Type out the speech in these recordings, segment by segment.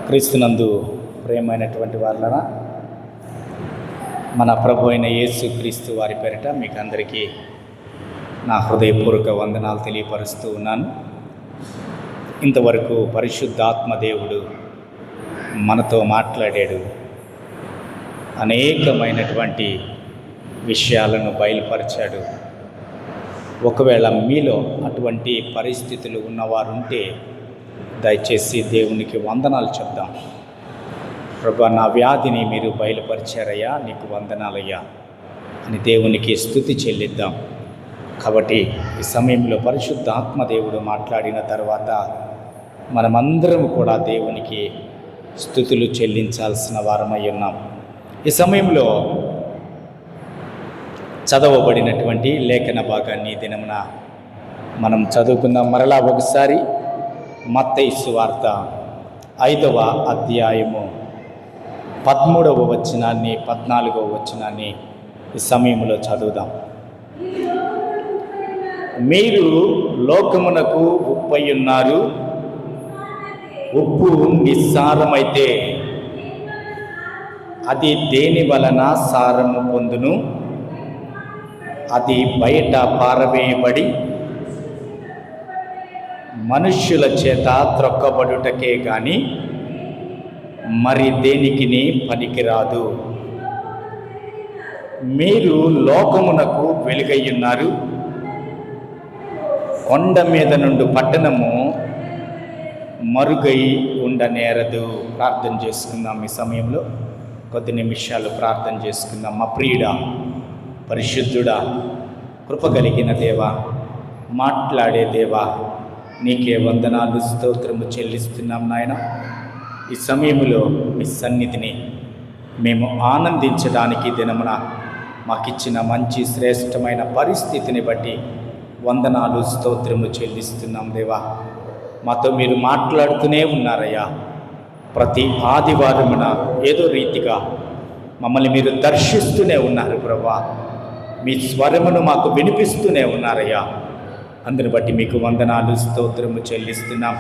క్రీస్తునందు ప్రియమైనటువంటి వాళ్ళరా, మన ప్రభు అయిన యేసు క్రీస్తు వారి పేరిట మీకు అందరికీ నా హృదయపూర్వక వందనాలు తెలియపరుస్తూ ఉన్నాను. ఇంతవరకు పరిశుద్ధాత్మ దేవుడు మనతో మాట్లాడాడు, అనేకమైనటువంటి విషయాలను బయలుపరిచాడు. ఒకవేళ మీలో అటువంటి పరిస్థితులు ఉన్నవారుంటే దయచేసి దేవునికి వందనాలు చెప్దాం. ప్రభా, నా వ్యాధిని మీరు బయలుపరిచారయ్యా, నీకు వందనాలయ్యా అని దేవునికి స్తుతి చెల్లిద్దాం. కాబట్టి ఈ సమయంలో పరిశుద్ధ ఆత్మదేవుడు మాట్లాడిన తర్వాత మనమందరం కూడా దేవునికి స్తుతులు చెల్లించాల్సిన వారమై ఉన్నాం. ఈ సమయంలో చదవబడినటువంటి లేఖన భాగాన్ని దినమున మనం చదువుకుందాం. మరలా ఒకసారి మత్తయి సువార్త 5వ అధ్యాయము 13వ వచనాన్ని 14వ వచనాన్ని ఈ సమయంలో చదువుదాం. మీరు లోకమునకు ఉప్పై ఉన్నారు. ఉప్పు నిస్సారమైతే అది దేని వలన సారము పొందును? అది బయట పారవేయబడి మనుష్యుల చేత త్రొక్కబడుటకే గాని మరి దేనికిని పనికిరాదు. మీరు లోకమునకు వెలుగయ్యున్నారు. కొండ మీద నుండి పట్టణము మరుగై ఉండనేరదు. ప్రార్థన చేసుకుందాం. ఈ సమయంలో కొద్ది నిమిషాలు ప్రార్థన చేసుకుందాం. మా ప్రియుడా, పరిశుద్ధుడా, కృపగలిగిన దేవా, మాట్లాడే దేవా, నీకే వందనాలు స్తోత్రము చెల్లిస్తున్నాం నాయన. ఈ సమయంలో మీ సన్నిధిని మేము ఆనందించడానికి దినమున మాకిచ్చిన మంచి శ్రేష్టమైన పరిస్థితిని బట్టి వందనాలు స్తోత్రము చెల్లిస్తున్నాం దేవా. మాతో మీరు మాట్లాడుతూనే ఉన్నారయ్యా. ప్రతి ఆదివారమున ఏదో రీతిగా మమ్మల్ని మీరు దర్శిస్తూనే ఉన్నారు ప్రభా. మీ స్వరమును మాకు వినిపిస్తూనే ఉన్నారయ్యా. అందుని బట్టి మీకు వందనాలు స్తోత్రము చెల్లిస్తున్నాం.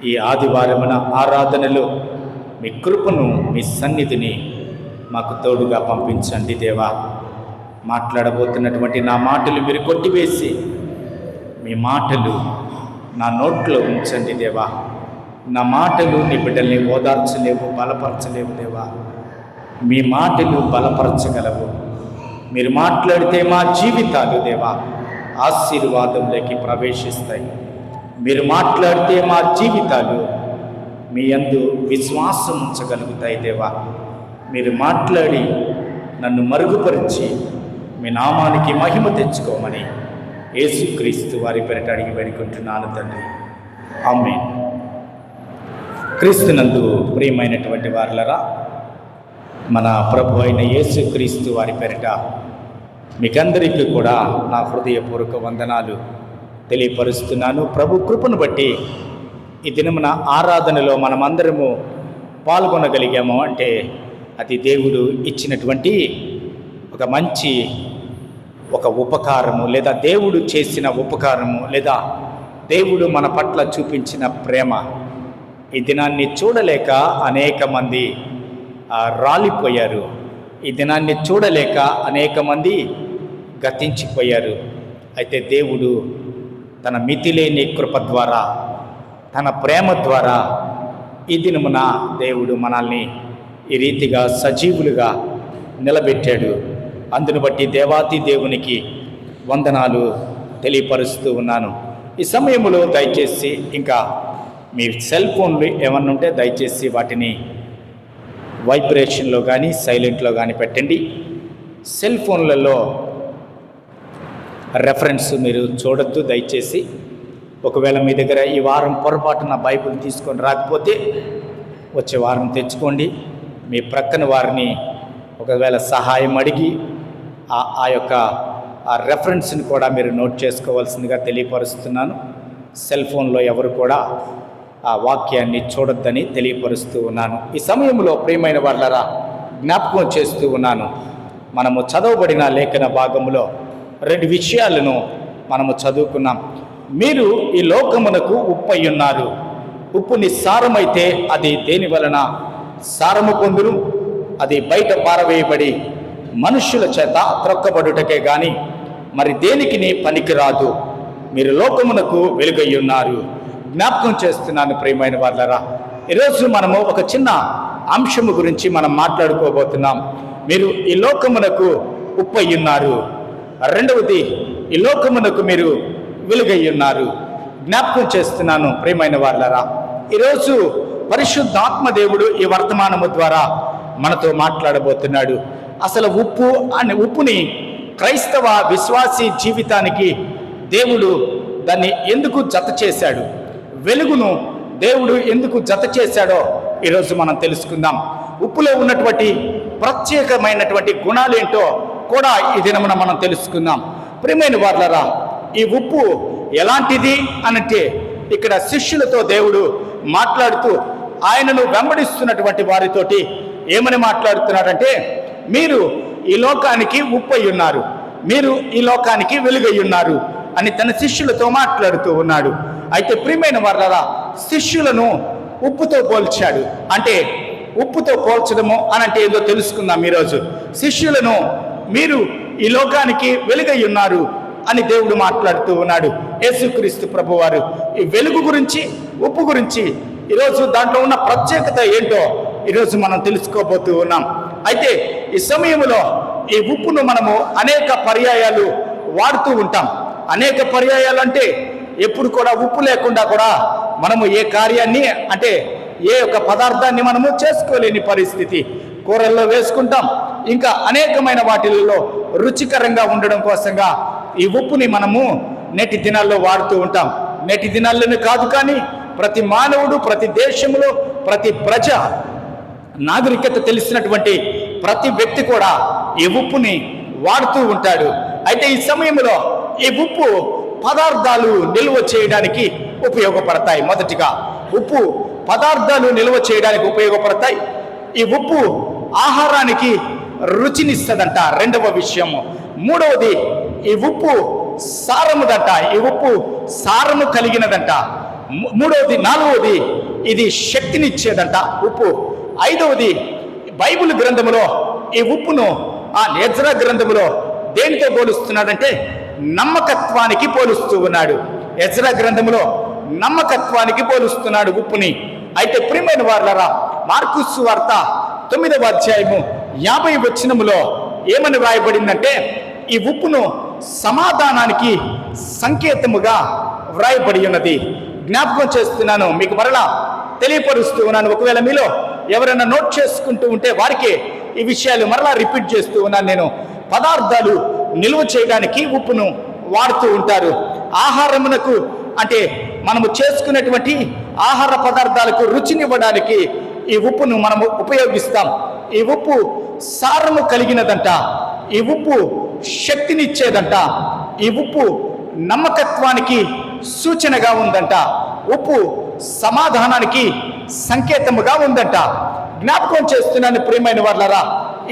ఈ ఆదివారమున ఆరాధనలో మీ కృపను, మీ సన్నిధిని మాకు తోడుగా పంపించండి దేవా. మాట్లాడబోతున్నటువంటి నా మాటలు మీరు కొట్టివేసి మీ మాటలు నా నోట్లో ఉంచండి దేవా. నా మాటలు నీ బిడ్డల్ని ఓదార్చలేవు, బలపరచలేవు దేవా. మీ మాటలు బలపరచగలవు. మీరు మాట్లాడితే మా జీవితాలు దేవా ఆశీర్వాదంలోకి ప్రవేశిస్తాయి. మీరు మాట్లాడితే మా జీవితాలు మీ యందు విశ్వాసం ఉంచగలుగుతాయి దేవా. మీరు మాట్లాడి నన్ను మరుగుపరిచి మీ నామానికి మహిమ తెచ్చుకోమని యేసుక్రీస్తు వారి పేరిట అడిగి వేడుకుంటున్నాను తండ్రి, ఆమేన్. క్రీస్తునందు ప్రియమైనటువంటి వారలరా, మన ప్రభు అయిన యేసుక్రీస్తు వారి పేరిట మీకందరికీ కూడా నా హృదయపూర్వక వందనాలు తెలియపరుస్తున్నాను. ప్రభు కృపను బట్టి ఈ దినమున ఆరాధనలో మనమందరము పాల్గొనగలిగాము అంటే అది దేవుడు ఇచ్చినటువంటి ఒక మంచి ఉపకారము, లేదా దేవుడు చేసిన ఉపకారము, లేదా దేవుడు మన పట్ల చూపించిన ప్రేమ. ఈ దినాన్ని చూడలేక అనేక మంది రాలిపోయారు. ఈ దినాన్ని చూడలేక అనేక మంది గతించిపోయారు. అయితే దేవుడు తన మితిలేని కృప ద్వారా, తన ప్రేమ ద్వారా ఈ దినమున దేవుడు మనల్ని ఈ రీతిగా సజీవులుగా నిలబెట్టాడు. అందును బట్టి దేవాతి దేవునికి వందనాలు తెలియపరుస్తూ ఉన్నాను. ఈ సమయంలో దయచేసి ఇంకా మీ సెల్ ఫోన్లు ఏమన్నా ఉంటే దయచేసి వాటిని వైబ్రేషన్లో కానీ సైలెంట్లో కానీ పెట్టండి. సెల్ ఫోన్లలో రెఫరెన్స్ మీరు చూడొద్దు దయచేసి. ఒకవేళ మీ దగ్గర ఈ వారం పొరపాటున బైబిల్ తీసుకొని రాకపోతే వచ్చే వారం తెచ్చుకోండి. మీ ప్రక్కన వారిని ఒకవేళ సహాయం అడిగి ఆ యొక్క రెఫరెన్స్ని కూడా మీరు నోట్ చేసుకోవాల్సిందిగా తెలియపరుస్తున్నాను. సెల్ ఫోన్లో ఎవరు కూడా ఆ వాక్యాన్ని చూడొద్దని తెలియపరుస్తూ ఉన్నాను. ఈ సమయంలో ప్రియమైన వాళ్ళరా, జ్ఞాపకం చేస్తూ ఉన్నాను. మనము చదవబడిన లేఖన భాగంలో 2 విషయాలను మనము చదువుకున్నాం. మీరు ఈ లోకమునకు ఉప్పై ఉన్నారు. ఉప్పు నిస్సారమైతే అది దేని వలన సారము పొందును? అది బయట పారవేయబడి మనుష్యుల చేత త్రొక్కబడుటకే గాని మరి దేనికి పనికిరాదు. మీరు లోకమునకు వెలుగై ఉన్నారు. జ్ఞాపకం చేస్తున్నాను ప్రియమైన వాళ్ళరా, ఈరోజు మనము ఒక చిన్న అంశము గురించి మనం మాట్లాడుకోబోతున్నాం. మీరు ఈ లోకమునకు ఉప్పు అయి ఉన్నారు. రెండవది, ఈ లోకమునకు మీరు వెలుగై ఉన్నారు. జ్ఞాపకం చేస్తున్నాను ప్రియమైన వాళ్ళరా, ఈరోజు పరిశుద్ధాత్మ దేవుడు ఈ వర్తమానము ద్వారా మనతో మాట్లాడబోతున్నాడు. అసలు ఉప్పుని క్రైస్తవ విశ్వాసీ జీవితానికి దేవుడు దాన్ని ఎందుకు జత చేశాడు, వెలుగును దేవుడు ఎందుకు జత చేశాడో ఈరోజు మనం తెలుసుకుందాం. ఉప్పులో ఉన్నటువంటి ప్రత్యేకమైనటువంటి గుణాలేంటో కూడా ఈ దినమున మనం తెలుసుకుందాం. ప్రియమైన వాళ్ళరా, ఈ ఉప్పు ఎలాంటిది అనంటే, ఇక్కడ శిష్యులతో దేవుడు మాట్లాడుతూ ఆయనను వెంబడిస్తున్నటువంటి వారితోటి ఏమని మాట్లాడుతున్నాడంటే, మీరు ఈ లోకానికి ఉప్పు అయి ఉన్నారు, మీరు ఈ లోకానికి వెలుగై ఉన్నారు అని తన శిష్యులతో మాట్లాడుతూ ఉన్నాడు. అయితే ప్రియమైన వాళ్ళరా, శిష్యులను ఉప్పుతో పోల్చాడు. అంటే ఉప్పుతో పోల్చడము అనంటే ఏదో తెలుసుకుందాం ఈరోజు. శిష్యులను మీరు ఈ లోకానికి వెలుగై ఉన్నారు అని దేవుడు మాట్లాడుతూ ఉన్నాడు. యేసుక్రీస్తు ప్రభువారు ఈ వెలుగు గురించి, ఉప్పు గురించి, ఈరోజు దాంట్లో ఉన్న ప్రత్యేకత ఏంటో ఈరోజు మనం తెలుసుకోబోతూ ఉన్నాం. అయితే ఈ సమయంలో ఈ ఉప్పును మనము అనేక పర్యాయాలు వాడుతూ ఉంటాం. అనేక పర్యాయాలు అంటే ఎప్పుడు కూడా ఉప్పు లేకుండా కూడా మనము ఏ కార్యాన్ని, అంటే ఏ ఒక పదార్థాన్ని మనము చేసుకోలేని పరిస్థితి. కూరల్లో వేసుకుంటాం, ఇంకా అనేకమైన వాటిల్లో రుచికరంగా ఉండడం కోసంగా ఈ ఉప్పుని మనము నేటి దినాల్లో వాడుతూ ఉంటాం. నేటి దినాల్లోనే కాదు, కానీ ప్రతి మానవుడు, ప్రతి దేశంలో, ప్రతి ప్రజ, నాగరికత తెలిసినటువంటి ప్రతి వ్యక్తి కూడా ఈ ఉప్పుని వాడుతూ ఉంటాడు. అయితే ఈ సమయంలో ఈ ఉప్పు పదార్థాలు నిల్వ చేయడానికి ఉపయోగపడతాయి. మొదటిగా ఉప్పు పదార్థాలు నిల్వ చేయడానికి ఉపయోగపడతాయి. ఈ ఉప్పు ఆహారానికి రుచినిస్తుందంట, రెండవ విషయము. మూడవది, ఈ ఉప్పు సారముదంట, ఈ ఉప్పు సారము కలిగినదంట. నాలుగవది, ఇది శక్తినిచ్చేదంట ఉప్పు. ఐదవది, బైబిల్ గ్రంథములో ఈ ఉప్పును ఎజ్రా గ్రంథములో దేనితో పోలుస్తున్నాడంటే నమ్మకత్వానికి పోలుస్తూ ఉన్నాడు. ఎజ్రా గ్రంథములో నమ్మకత్వానికి పోలుస్తున్నాడు ఉప్పుని. అయితే ప్రియమైన వారలారా, మార్కు సువార్త 9వ అధ్యాయము 50వ వచనములో ఏమని వ్రాయబడిందంటే, ఈ ఉప్పును సమాధానానికి సంకేతముగా వ్రాయబడి ఉన్నది. జ్ఞాపకం చేస్తున్నాను, మీకు మరలా తెలియపరుస్తూ ఉన్నాను. ఒకవేళ మీలో ఎవరైనా నోట్ చేసుకుంటూ ఉంటే వారికి ఈ విషయాలు మరలా రిపీట్ చేస్తూ ఉన్నాను నేను. పదార్థాలు నిల్వ చేయడానికి ఉప్పును వాడుతూ ఉంటారు. ఆహారమునకు, అంటే మనము చేసుకునేటువంటి ఆహార పదార్థాలకు రుచినివ్వడానికి ఈ ఉప్పును మనము ఉపయోగిస్తాం. ఈ ఉప్పు సారము కలిగినదంట, ఈ ఉప్పు శక్తినిచ్చేదంట, ఈ ఉప్పు నమ్మకత్వానికి సూచనగా ఉందంట, ఉప్పు సమాధానానికి సంకేతముగా ఉందంట. జ్ఞాపకం చేస్తున్నాను ప్రియమైన వాళ్ళరా,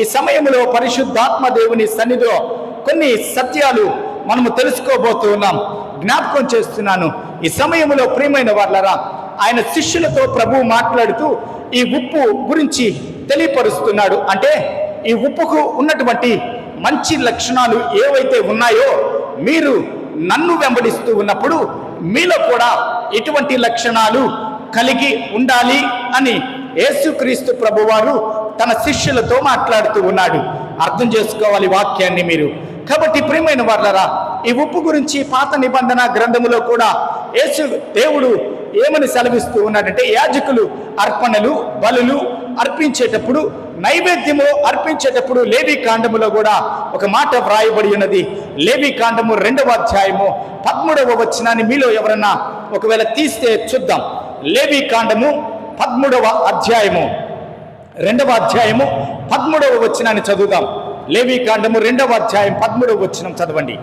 ఈ సమయంలో పరిశుద్ధాత్మ దేవుని సన్నిధిలో కొన్ని సత్యాలు మనము తెలుసుకోబోతూ ఉన్నాం. జ్ఞాపకం చేస్తున్నాను, ఈ సమయంలో ప్రియమైన వాళ్ళరా, ఆయన శిష్యులతో ప్రభువు మాట్లాడుతూ ఈ ఉప్పు గురించి తెలియపరుస్తున్నాడు. అంటే ఈ ఉప్పుకు ఉన్నటువంటి మంచి లక్షణాలు ఏవైతే ఉన్నాయో, మీరు నన్ను వెంబడిస్తూ ఉన్నప్పుడు మీలో కూడా ఇటువంటి లక్షణాలు కలిగి ఉండాలి అని యేసుక్రీస్తు ప్రభువారు తన శిష్యులతో మాట్లాడుతూ ఉన్నాడు. అర్థం చేసుకోవాలి వాక్యాన్ని మీరు. కాబట్టి ప్రియమైన వాళ్ళరా, ఈ ఉప్పు గురించి పాత నిబంధన గ్రంథములో కూడా దేవుడు ఏమని సెలవిస్తూ ఉన్నాడంటే, యాజకులు అర్పణలు, బలులు అర్పించేటప్పుడు, నైవేద్యము అర్పించేటప్పుడు లేవి కాండములో కూడా ఒక మాట వ్రాయబడి ఉన్నది. లేవి కాండము 2వ అధ్యాయము 13వ వచనాన్ని మీలో ఎవరన్నా ఒకవేళ తీస్తే చూద్దాం. లేవి కాండము 13వ అధ్యాయము 2వ అధ్యాయము 13వ వచనాన్ని చదువుదాం. లేవి కాండము 2వ అధ్యాయం 13వ వచనం చదవండి.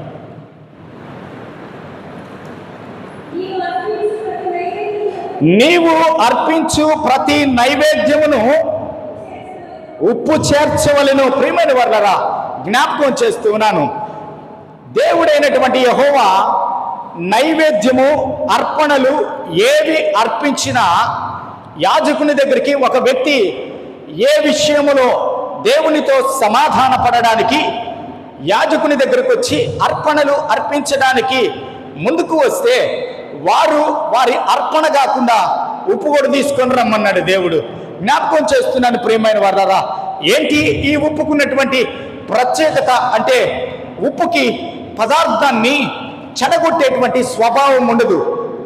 నీవు అర్పించు ప్రతి నైవేద్యమును ఉప్పు చేర్చవలెను. ప్రియమైన వారలారా, జ్ఞాపకం చేస్తూ ఉన్నాను, దేవుడైనటువంటి యెహోవా నైవేద్యము, అర్పణలు ఏవి అర్పించినా యాజకుని దగ్గరికి ఒక వ్యక్తి ఏ విషయములో దేవునితో సమాధాన పడడానికి యాజకుని దగ్గరకు వచ్చి అర్పణలు అర్పించడానికి ముందుకు వస్తే వారి అర్పణ కాకుండా ఉప్పు కూడా తీసుకొని రమ్మన్నాడు దేవుడు. జ్ఞాపకం చేస్తున్నాను ప్రియమైన వారలారా, ఏంటి ఈ ఉప్పుకున్నటువంటి ప్రత్యేకత అంటే ఉప్పుకి పదార్థాన్ని చెడగొట్టేటువంటి స్వభావం ఉండదు.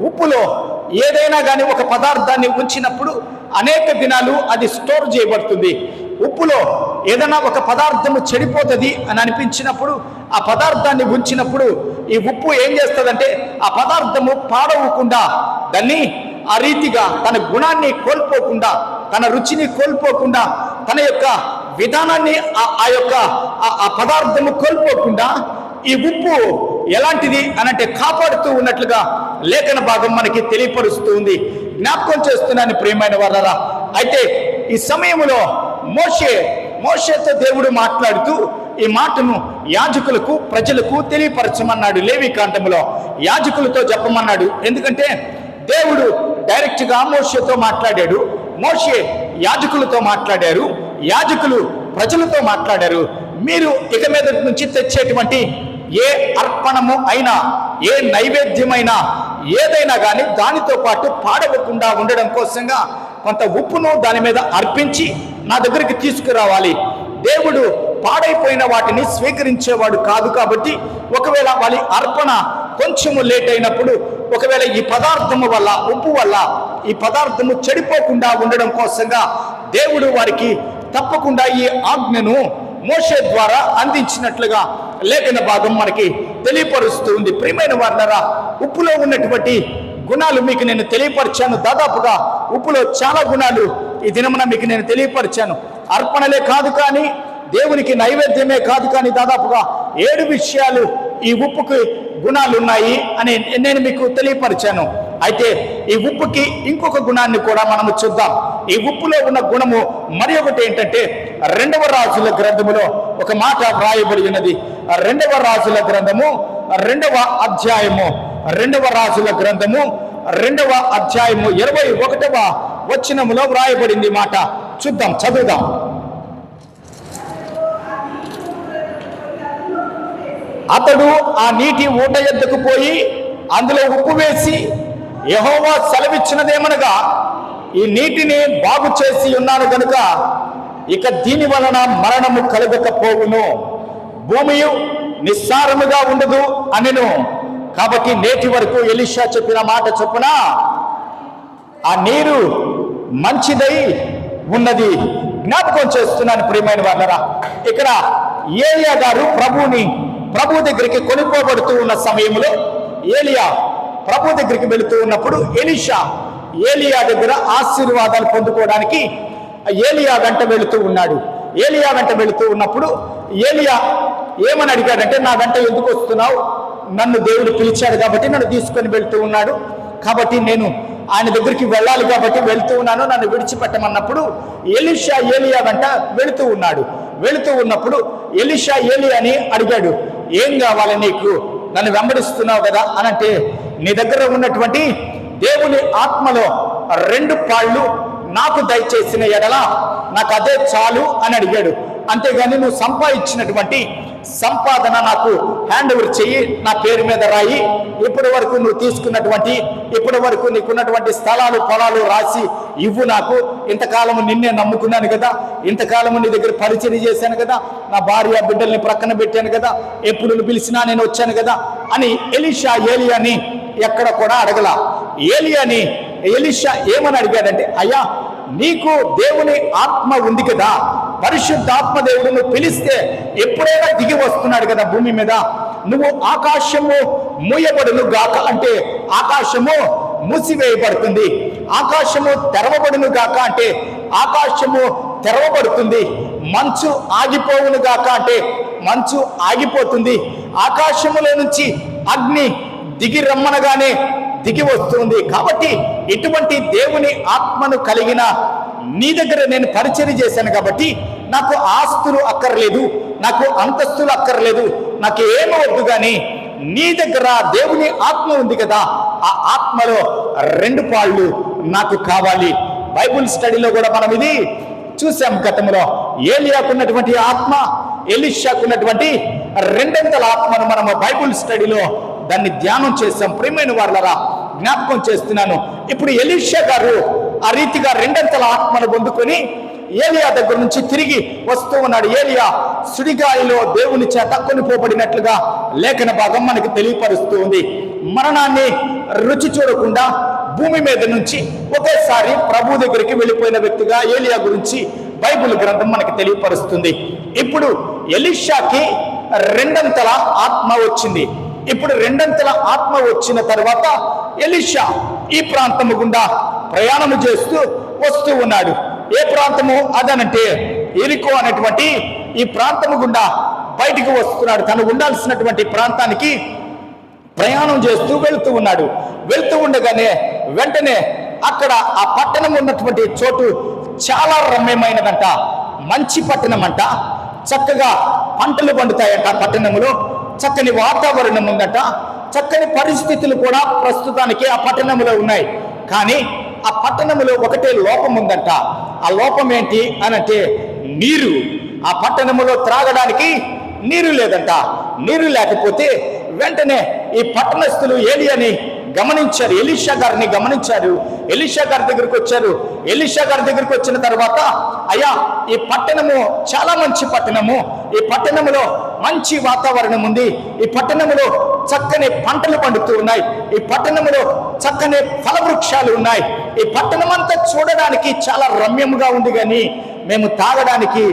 ఉప్పులో ఏదైనా కానీ ఒక పదార్థాన్ని ఉంచినప్పుడు అనేక దినాలు అది స్టోర్ చేయబడుతుంది. ఉప్పులో ఏదైనా ఒక పదార్థము చెడిపోతుంది అని అనిపించినప్పుడు ఆ పదార్థాన్ని ఉంచినప్పుడు ఈ ఉప్పు ఏం చేస్తుందంటే ఆ పదార్థము పాడవకుండా దాన్ని ఆ రీతిగా తన గుణాన్ని కోల్పోకుండా, తన రుచిని కోల్పోకుండా, తన యొక్క విధానాన్ని ఆ పదార్థము కోల్పోకుండా ఈ ఉప్పు ఎలాంటిది అనంటే కాపాడుతూ ఉన్నట్లుగా లేఖన భాగం మనకి తెలియపరుస్తూ ఉంది. జ్ఞాపకం చేస్తున్నాను ప్రియమైన వారలారా. అయితే ఈ సమయంలో మోషేతో దేవుడు మాట్లాడుతూ ఈ మాటను యాజకులకు, ప్రజలకు తెలియపరచమన్నాడు. లేవికాండములో యాజకులతో చెప్పమన్నాడు. ఎందుకంటే దేవుడు డైరెక్ట్గా మోషేతో మాట్లాడాడు, మోషే యాజకులతో మాట్లాడారు, యాజకులు ప్రజలతో మాట్లాడారు. మీరు ఇక మీద నుంచి తెచ్చేటువంటి ఏ అర్పణము అయినా, ఏ నైవేద్యమైనా, ఏదైనా కానీ దానితో పాటు పాడవకుండా ఉండడం కోసంగా కొంత ఉప్పును దాని మీద అర్పించి నా దగ్గరికి తీసుకురావాలి. దేవుడు పాడైపోయిన వాటిని స్వీకరించేవాడు కాదు. కాబట్టి ఒకవేళ వాళ్ళ అర్పణ కొంచెము లేట్ అయినప్పుడు, ఒకవేళ ఈ పదార్థము వల్ల, ఉప్పు వల్ల ఈ పదార్థము చెడిపోకుండా ఉండడం కోసంగా దేవుడు వారికి తప్పకుండా ఈ ఆజ్ఞను మోషే ద్వారా అందించినట్లుగా లేఖన భాగం మనకి తెలియపరుస్తూ ఉంది. ప్రియమైన వారలారా, ఉప్పులో ఉన్నటువంటి గుణాలు మీకు నేను తెలియపరిచాను. దాదాపుగా ఉప్పులో చాలా గుణాలు ఈ దినమున మీకు నేను తెలియపరిచాను. అర్పణలే కాదు కానీ, దేవునికి నైవేద్యమే కాదు కానీ, దాదాపుగా 7 విషయాలు ఈ ఉప్పుకి గుణాలు ఉన్నాయి అని నేను మీకు తెలియపరిచాను. అయితే ఈ ఉప్పుకి ఇంకొక గుణాన్ని కూడా మనము చూద్దాం. ఈ ఉప్పులో ఉన్న గుణము మరి ఒకటి ఏంటంటే, 2వ రాజుల గ్రంథములో ఒక మాట వ్రాయబడి ఉన్నది. 2వ రాజుల గ్రంథము 2వ అధ్యాయము, 2వ రాజుల గ్రంథము 2వ అధ్యాయము 21వ వచనములో వ్రాయబడింది మాట. చూద్దాం, చదువుదాం. అతడు ఆ నీటి ఊట ఎద్దుకు పోయి అందులో ఉప్పు వేసి, యెహోవా సెలవిచ్చినదేమనగా, ఈ నీటిని బాగు చేసి ఉన్నాను గనుక ఇక దీని వలన మరణము కలగకపోవును, భూమియు నిస్సారముగా ఉండదు అనెను. కాబట్టి నేటి వరకు ఎలీషా చెప్పిన మాట చొప్పున ఆ నీరు మంచిదై ఉన్నది. జ్ఞాపకం చేస్తున్నాను ప్రియమైన వారలారా, ఇక్కడ ఏలియా గారు ప్రభు దగ్గరికి కొనుక్కోబడుతూ ఉన్న సమయంలో ఏలియా ప్రభు దగ్గరికి వెళుతూ ఉన్నప్పుడు ఎలీషా ఏలియా దగ్గర ఆశీర్వాదాలు పొందుకోవడానికి ఏలియా వెంట వెళుతూ ఉన్నాడు. ఏలియా వెంట వెళుతూ ఉన్నప్పుడు ఏలియా ఏమని అడిగాడంటే, నా వెంట ఎందుకు వస్తున్నావు? నన్ను దేవుడు పిలిచాడు కాబట్టి నన్ను తీసుకొని వెళ్తూ ఉన్నాడు, కాబట్టి నేను ఆయన దగ్గరికి వెళ్ళాలి కాబట్టి వెళుతూ ఉన్నాను, నన్ను విడిచిపెట్టమన్నప్పుడు ఎలీషా ఏలియా వెంట వెళుతూ ఉన్నాడు. వెళుతూ ఉన్నప్పుడు ఎలీషా ఏలియాని అడిగాడు, ఏం కావాలి నీకు? నన్ను వెంబడిస్తున్నావు కదా అనంటే, నీ దగ్గర ఉన్నటువంటి దేవుని ఆత్మలో 2 పాళ్ళు నాకు దయచేసిన ఎడల నాకు అదే చాలు అని అడిగాడు. అంతేగాని నువ్వు సంపాదించినటువంటి సంపాదన నాకు హ్యాండ్ ఓవర్ చెయ్యి, నా పేరు మీద రాయి, ఇప్పటి వరకు నువ్వు తీసుకున్నటువంటి, ఇప్పటి వరకు నీకున్నటువంటి స్థలాలు పొలాలు రాసి ఇవ్వు నాకు. ఇంతకాలము నిన్నే నమ్ముకున్నాను కదా, ఇంతకాలము నీ దగ్గర పరిచయం చేశాను కదా, నా భార్య బిడ్డల్ని ప్రక్కన పెట్టాను కదా, ఎప్పుడు నువ్వు పిలిచినా నేను వచ్చాను కదా అని ఎలీషా ఏలియాని ఎక్కడ కూడా అడగల. ఎలీషా ఏమని అడిగాడంటే, అయ్యా నీకు దేవుని ఆత్మ ఉంది కదా, పరిశుద్ధాత్మ దేవుడు నువ్వు పిలిస్తే ఎప్పుడైనా దిగి వస్తున్నాడు కదా భూమి మీద, నువ్వు ఆకాశము మూయబడును గాక అంటే ఆకాశము మూసివేయబడుతుంది, ఆకాశము తెరవబడును గాక అంటే ఆకాశము తెరవబడుతుంది, మంచు ఆగిపోవును గాక అంటే మంచు ఆగిపోతుంది, ఆకాశములో నుంచి అగ్ని దిగి రమ్మనగానే దిగి వస్తుంది. కాబట్టి ఇటువంటి దేవుని ఆత్మను కలిగిన నీ దగ్గర నేను పరిచయం చేశాను కాబట్టి నాకు ఆస్తులు అక్కర్లేదు, నాకు అంతస్తులు అక్కర్లేదు, నాకు ఏమీ వద్దు, కానీ నీ దగ్గర దేవుని ఆత్మ ఉంది కదా, ఆ ఆత్మలో 2 పాళ్ళు నాకు కావాలి. బైబుల్ స్టడీలో కూడా మనం ఇది చూసాం గతంలో. ఏలియాకున్నటువంటి ఆత్మ, ఎలీషాకున్నటువంటి 2 ఆత్మను మనము బైబుల్ స్టడీలో దాన్ని ధ్యానం చేసాం. ప్రియమైన వారలారా, జ్ఞాపకం చేస్తున్నాను. ఇప్పుడు ఎలీషా గారు ఆ రీతిగా 2 ఆత్మను పొందుకొని ఏలియా దగ్గర నుంచి తిరిగి వస్తూ ఉన్నాడు. ఏలియా సుడిగాలిలో దేవుని చేత కొనిపోబడినట్లుగా లేఖన భాగం మనకు తెలియపరుస్తూ ఉంది. మరణాన్ని రుచి చూడకుండా భూమి మీద నుంచి ఒకేసారి ప్రభు దగ్గరికి వెళ్ళిపోయిన వ్యక్తిగా ఏలియా గురించి బైబిల్ గ్రంథం మనకు తెలియపరుస్తుంది. ఇప్పుడు ఎలీషాకి 2 ఆత్మ వచ్చింది. ఇప్పుడు 2 ఆత్మ వచ్చిన తర్వాత ఎలీషా ఈ ప్రాంతము గుండా ప్రయాణము చేస్తూ వస్తూ ఉన్నాడు. ఏ ప్రాంతము అదనంటే ఎరికో అనేటువంటి ఈ ప్రాంతము గుండా బయటికి వస్తున్నాడు. తను ఉండాల్సినటువంటి ప్రాంతానికి ప్రయాణం చేస్తూ వెళుతూ ఉన్నాడు. వెళుతూ ఉండగానే వెంటనే అక్కడ ఆ పట్టణం ఉన్నటువంటి చోటు చాలా రమ్యమైనదంట, మంచి పట్టణం అంట. చక్కగా పంటలు పండుతాయంట పట్టణంలో, చక్కని వాతావరణం ఉందట, చక్కని పరిస్థితులు కూడా ప్రస్తుతానికి ఆ పట్టణంలో ఉన్నాయి. కానీ ఆ పట్టణంలో ఒకటే లోపం ఉందంట. ఆ లోపం ఏంటి అనంటే నీరు. ఆ పట్టణంలో త్రాగడానికి నీరు లేదంట. నీరు లేకపోతే వెంటనే ఈ పట్టణస్థులు ఏలియాని గమనించారు, ఎలీషా గారిని గమనించారు. ఎలీషా గారి దగ్గరికి వచ్చారు. ఎలీషా గారి దగ్గరికి వచ్చిన తర్వాత, అయ్యా ఈ పట్టణము చాలా మంచి పట్టణము, ఈ పట్టణంలో మంచి వాతావరణం ఉంది, ఈ పట్టణంలో చక్కని పంటలు పండుతూ ఉన్నాయి, ఈ పట్టణంలో చక్కని ఫలవృక్షాలు ఉన్నాయి, ఈ పట్టణం అంతా చూడడానికి చాలా రమ్యముగా ఉంది, కానీ మేము తాగడానికి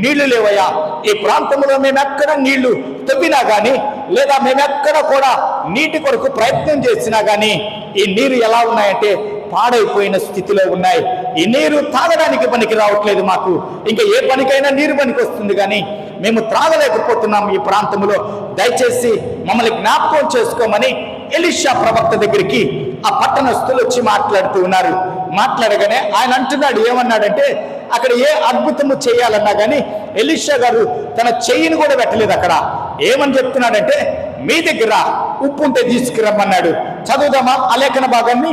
నీళ్లు లేవయ్యా. ఈ ప్రాంతంలో మేము ఎక్కడ నీళ్లు తవ్వినా కానీ, లేదా మేమెక్కడ కూడా నీటి కొరకు ప్రయత్నం చేసినా కానీ ఈ నీరు ఎలా ఉన్నాయంటే పాడైపోయిన స్థితిలో ఉన్నాయి. ఈ నీరు తాగడానికి పనికి రావట్లేదు. మాకు ఇంకా ఏ పనికైనా నీరు పనికి వస్తుంది, కానీ మేము త్రాగలేకపోతున్నాం ఈ ప్రాంతంలో. దయచేసి మమ్మల్ని జ్ఞాపకం చేసుకోమని ఎలీషా ప్రవక్త దగ్గరికి ఆ పట్టణస్థులు వచ్చి మాట్లాడుతూ ఉన్నారు. మాట్లాడగానే ఆయన అంటున్నాడు, ఏమన్నాడంటే అక్కడ ఏ అద్భుతము చేయాలన్నా కానీ ఎలీషా గారు తన చెయ్యిని కూడా పెట్టలేదు. అక్కడ ఏమని చెప్తున్నాడంటే, మీ దగ్గర ఉప్పు ఉంటే తీసుకురమ్మన్నాడు. చదువుదామా ఆ లేఖన భాగాన్ని?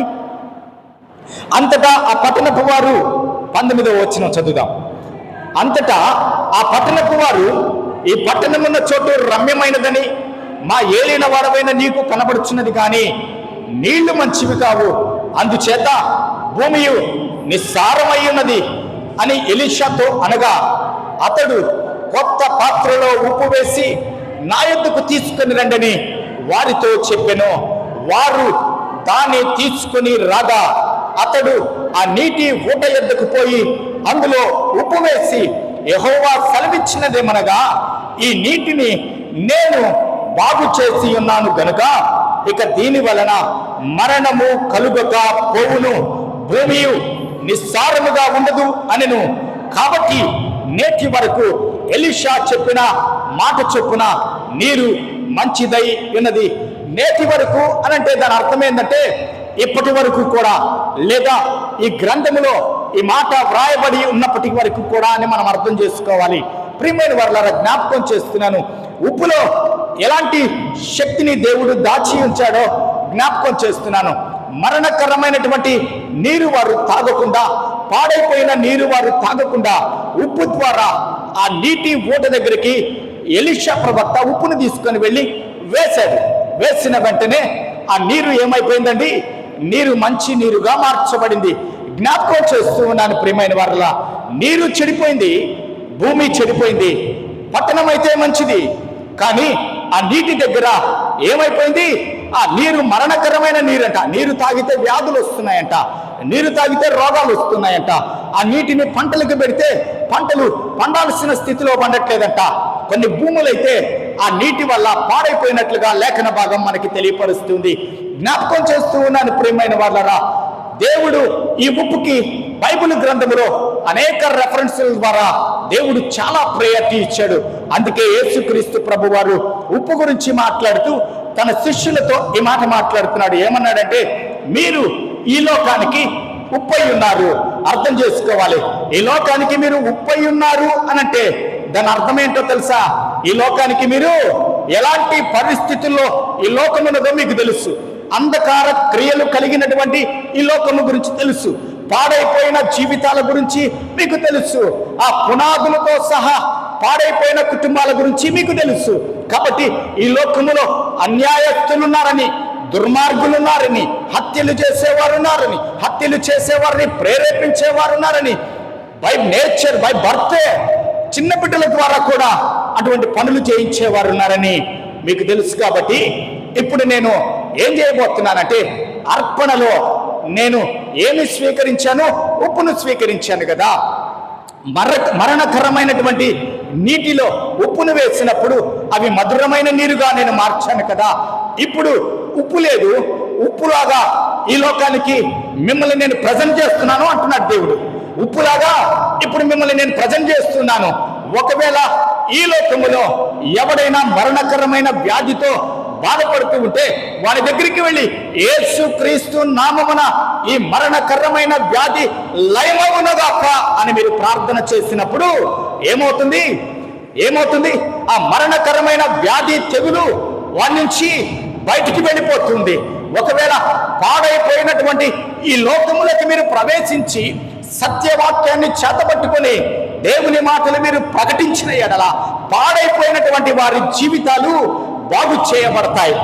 అంతటా ఆ పట్టణపు వారు 19వ వచనం చదువుదాం. అంతటా ఆ పట్టణపు వారు, ఈ పట్టణమున్న చోటు రమ్యమైనదని మా ఏలిన వాడవైన నీకు కనబడుచున్నది, కానీ నీళ్లు మంచివి కావు, అందుచేత భూమి నిస్సారమై ఉన్నది అని ఎలీషాతో అనగా, అతడు కొత్త పాత్రలో ఉప్పు వేసి నా యొద్దకు తీసుకుని రండని వారితో చెప్పెను. వారు దాన్ని తీసుకుని రాగా అతడు ఆ నీటి ఊట యొద్దకు పోయి అందులో ఉప్పు వేసి, యెహోవా సెలవిచ్చినదేమనగా, ఈ నీటిని నేను బాగు చేసి ఉన్నాను గనుక ఇక దీని వలన మరణము కలుగక పోవును, భూమి నిస్సారముగా ఉండదు అనెను. కాబట్టి నేటి వరకు ఎలీషా చెప్పిన మాట చొప్పున నీరు మంచిదై ఉన్నది. నేటి వరకు అనంటే దాని అర్థం ఏంటంటే ఇప్పటి వరకు కూడా, లేదా ఈ గ్రంథములో ఈ మాట వ్రాయబడి ఉన్నప్పటి వరకు కూడా అని మనం అర్థం చేసుకోవాలి. ప్రియమైన వారలారా, జ్ఞాపకం చేస్తున్నాను, ఉప్పులో ఎలాంటి శక్తిని దేవుడు దాచి ఉంచాడో జ్ఞాపకం చేస్తున్నాను. మరణకరమైనటువంటి నీరు వారు తాగకుండా, పాడైపోయిన నీరు వారు తాగకుండా ఉప్పు ద్వారా ఆ నీటి ఊట దగ్గరికి ఎలీషా ప్రవక్త ఉప్పును తీసుకొని వెళ్ళి వేశాడు. వేసిన వెంటనే ఆ నీరు ఏమైపోయిందండి? నీరు మంచి నీరుగా మార్చబడింది. జ్ఞాపకం చేస్తూ ఉన్నాను ప్రియమైన వారలా, నీరు చెడిపోయింది, భూమి చెడిపోయింది, పట్టణం అయితే మంచిది, కానీ ఆ నీటి దగ్గర ఏమైపోయింది? ఆ నీరు మరణకరమైన నీరంట. నీరు తాగితే వ్యాధులు వస్తున్నాయంట, నీరు తాగితే రోగాలు వస్తున్నాయంట. ఆ నీటిని పంటలకు పెడితే పంటలు పండాల్సిన స్థితిలో పండట్లేదంట. కొన్ని భూములైతే ఆ నీటి వల్ల పాడైపోయినట్లుగా లేఖన భాగం మనకి తెలియపరుస్తుంది. జ్ఞాపకం చేస్తూ ఉన్నాను ప్రియమైన వాళ్ళరా, దేవుడు ఈ ఉప్పుకి బైబిల్ గ్రంథంలో అనేక రెఫరెన్సుల ద్వారా దేవుడు చాలా ప్రయారిటీ ఇచ్చాడు. అందుకే యేసుక్రీస్తు ప్రభు వారు ఉప్పు గురించి మాట్లాడుతూ తన శిష్యులతో ఈ మాట మాట్లాడుతున్నాడు. ఏమన్నాడంటే, మీరు ఈ లోకానికి ఉప్పై ఉన్నారు. అర్థం చేసుకోవాలి, ఈ లోకానికి మీరు ఉప్పై ఉన్నారు అనంటే దాని అర్థం ఏంటో తెలుసా? ఈ లోకానికి మీరు ఎలాంటి పరిస్థితుల్లో ఈ లోకం ఉన్నదో మీకు తెలుసు. అంధకార క్రియలు కలిగినటువంటి ఈ లోకము గురించి తెలుసు. పాడైపోయిన జీవితాల గురించి మీకు తెలుసు. ఆ పునాదులతో సహా పాడైపోయిన కుటుంబాల గురించి మీకు తెలుసు. కాబట్టి ఈ లోకములో అన్యాయస్తులున్నారని, దుర్మార్గులున్నారని, హత్యలు చేసేవారున్నారని, హత్యలు చేసేవారిని ప్రేరేపించేవారున్నారని, బై నేచర్ బై బర్తే చిన్న బిడ్డల ద్వారా కూడా అటువంటి పనులు చేయించేవారున్నారని మీకు తెలుసు. కాబట్టి ఇప్పుడు నేను ఏం చేయబోతున్నానంటే, అర్పణలో నేను ఏమి స్వీకరించాను? ఉప్పును స్వీకరించాను కదా. మరణకరమైనటువంటి నీటిలో ఉప్పును వేసినప్పుడు అవి మధురమైన నీరుగా నేను మార్చాను కదా. ఇప్పుడు ఉప్పు లేదు, ఉప్పులాగా ఈ లోకానికి మిమ్మల్ని నేను ప్రజెంట్ చేస్తున్నాను అంటున్నాడు దేవుడు. ఉప్పులాగా ఇప్పుడు మిమ్మల్ని నేను ప్రజెంట్ చేస్తున్నాను. ఒకవేళ ఈ లోకములో ఎవడైనా మరణకరమైన వ్యాధితో బాధపడుతూ ఉంటే వారి దగ్గరికి వెళ్ళి యేసుక్రీస్తు నామమున ఈ మరణకరమైన వ్యాధి లయమవునగాక అని మీరు ప్రార్థన చేసినప్పుడు ఏమవుతుంది? ఆ మరణకరమైన వ్యాధి తెగులు వారి నుంచి బయటికి వెళ్ళిపోతుంది. ఒకవేళ పాడైపోయినటువంటి ఈ లోకములకి మీరు ప్రవేశించి సత్యవాక్యాన్ని చేతపట్టుకొని దేవుని మాటలు మీరు ప్రకటించిన ఎడల పాడైపోయినటువంటి వారి జీవితాలు బాగు చేయబడతాయి.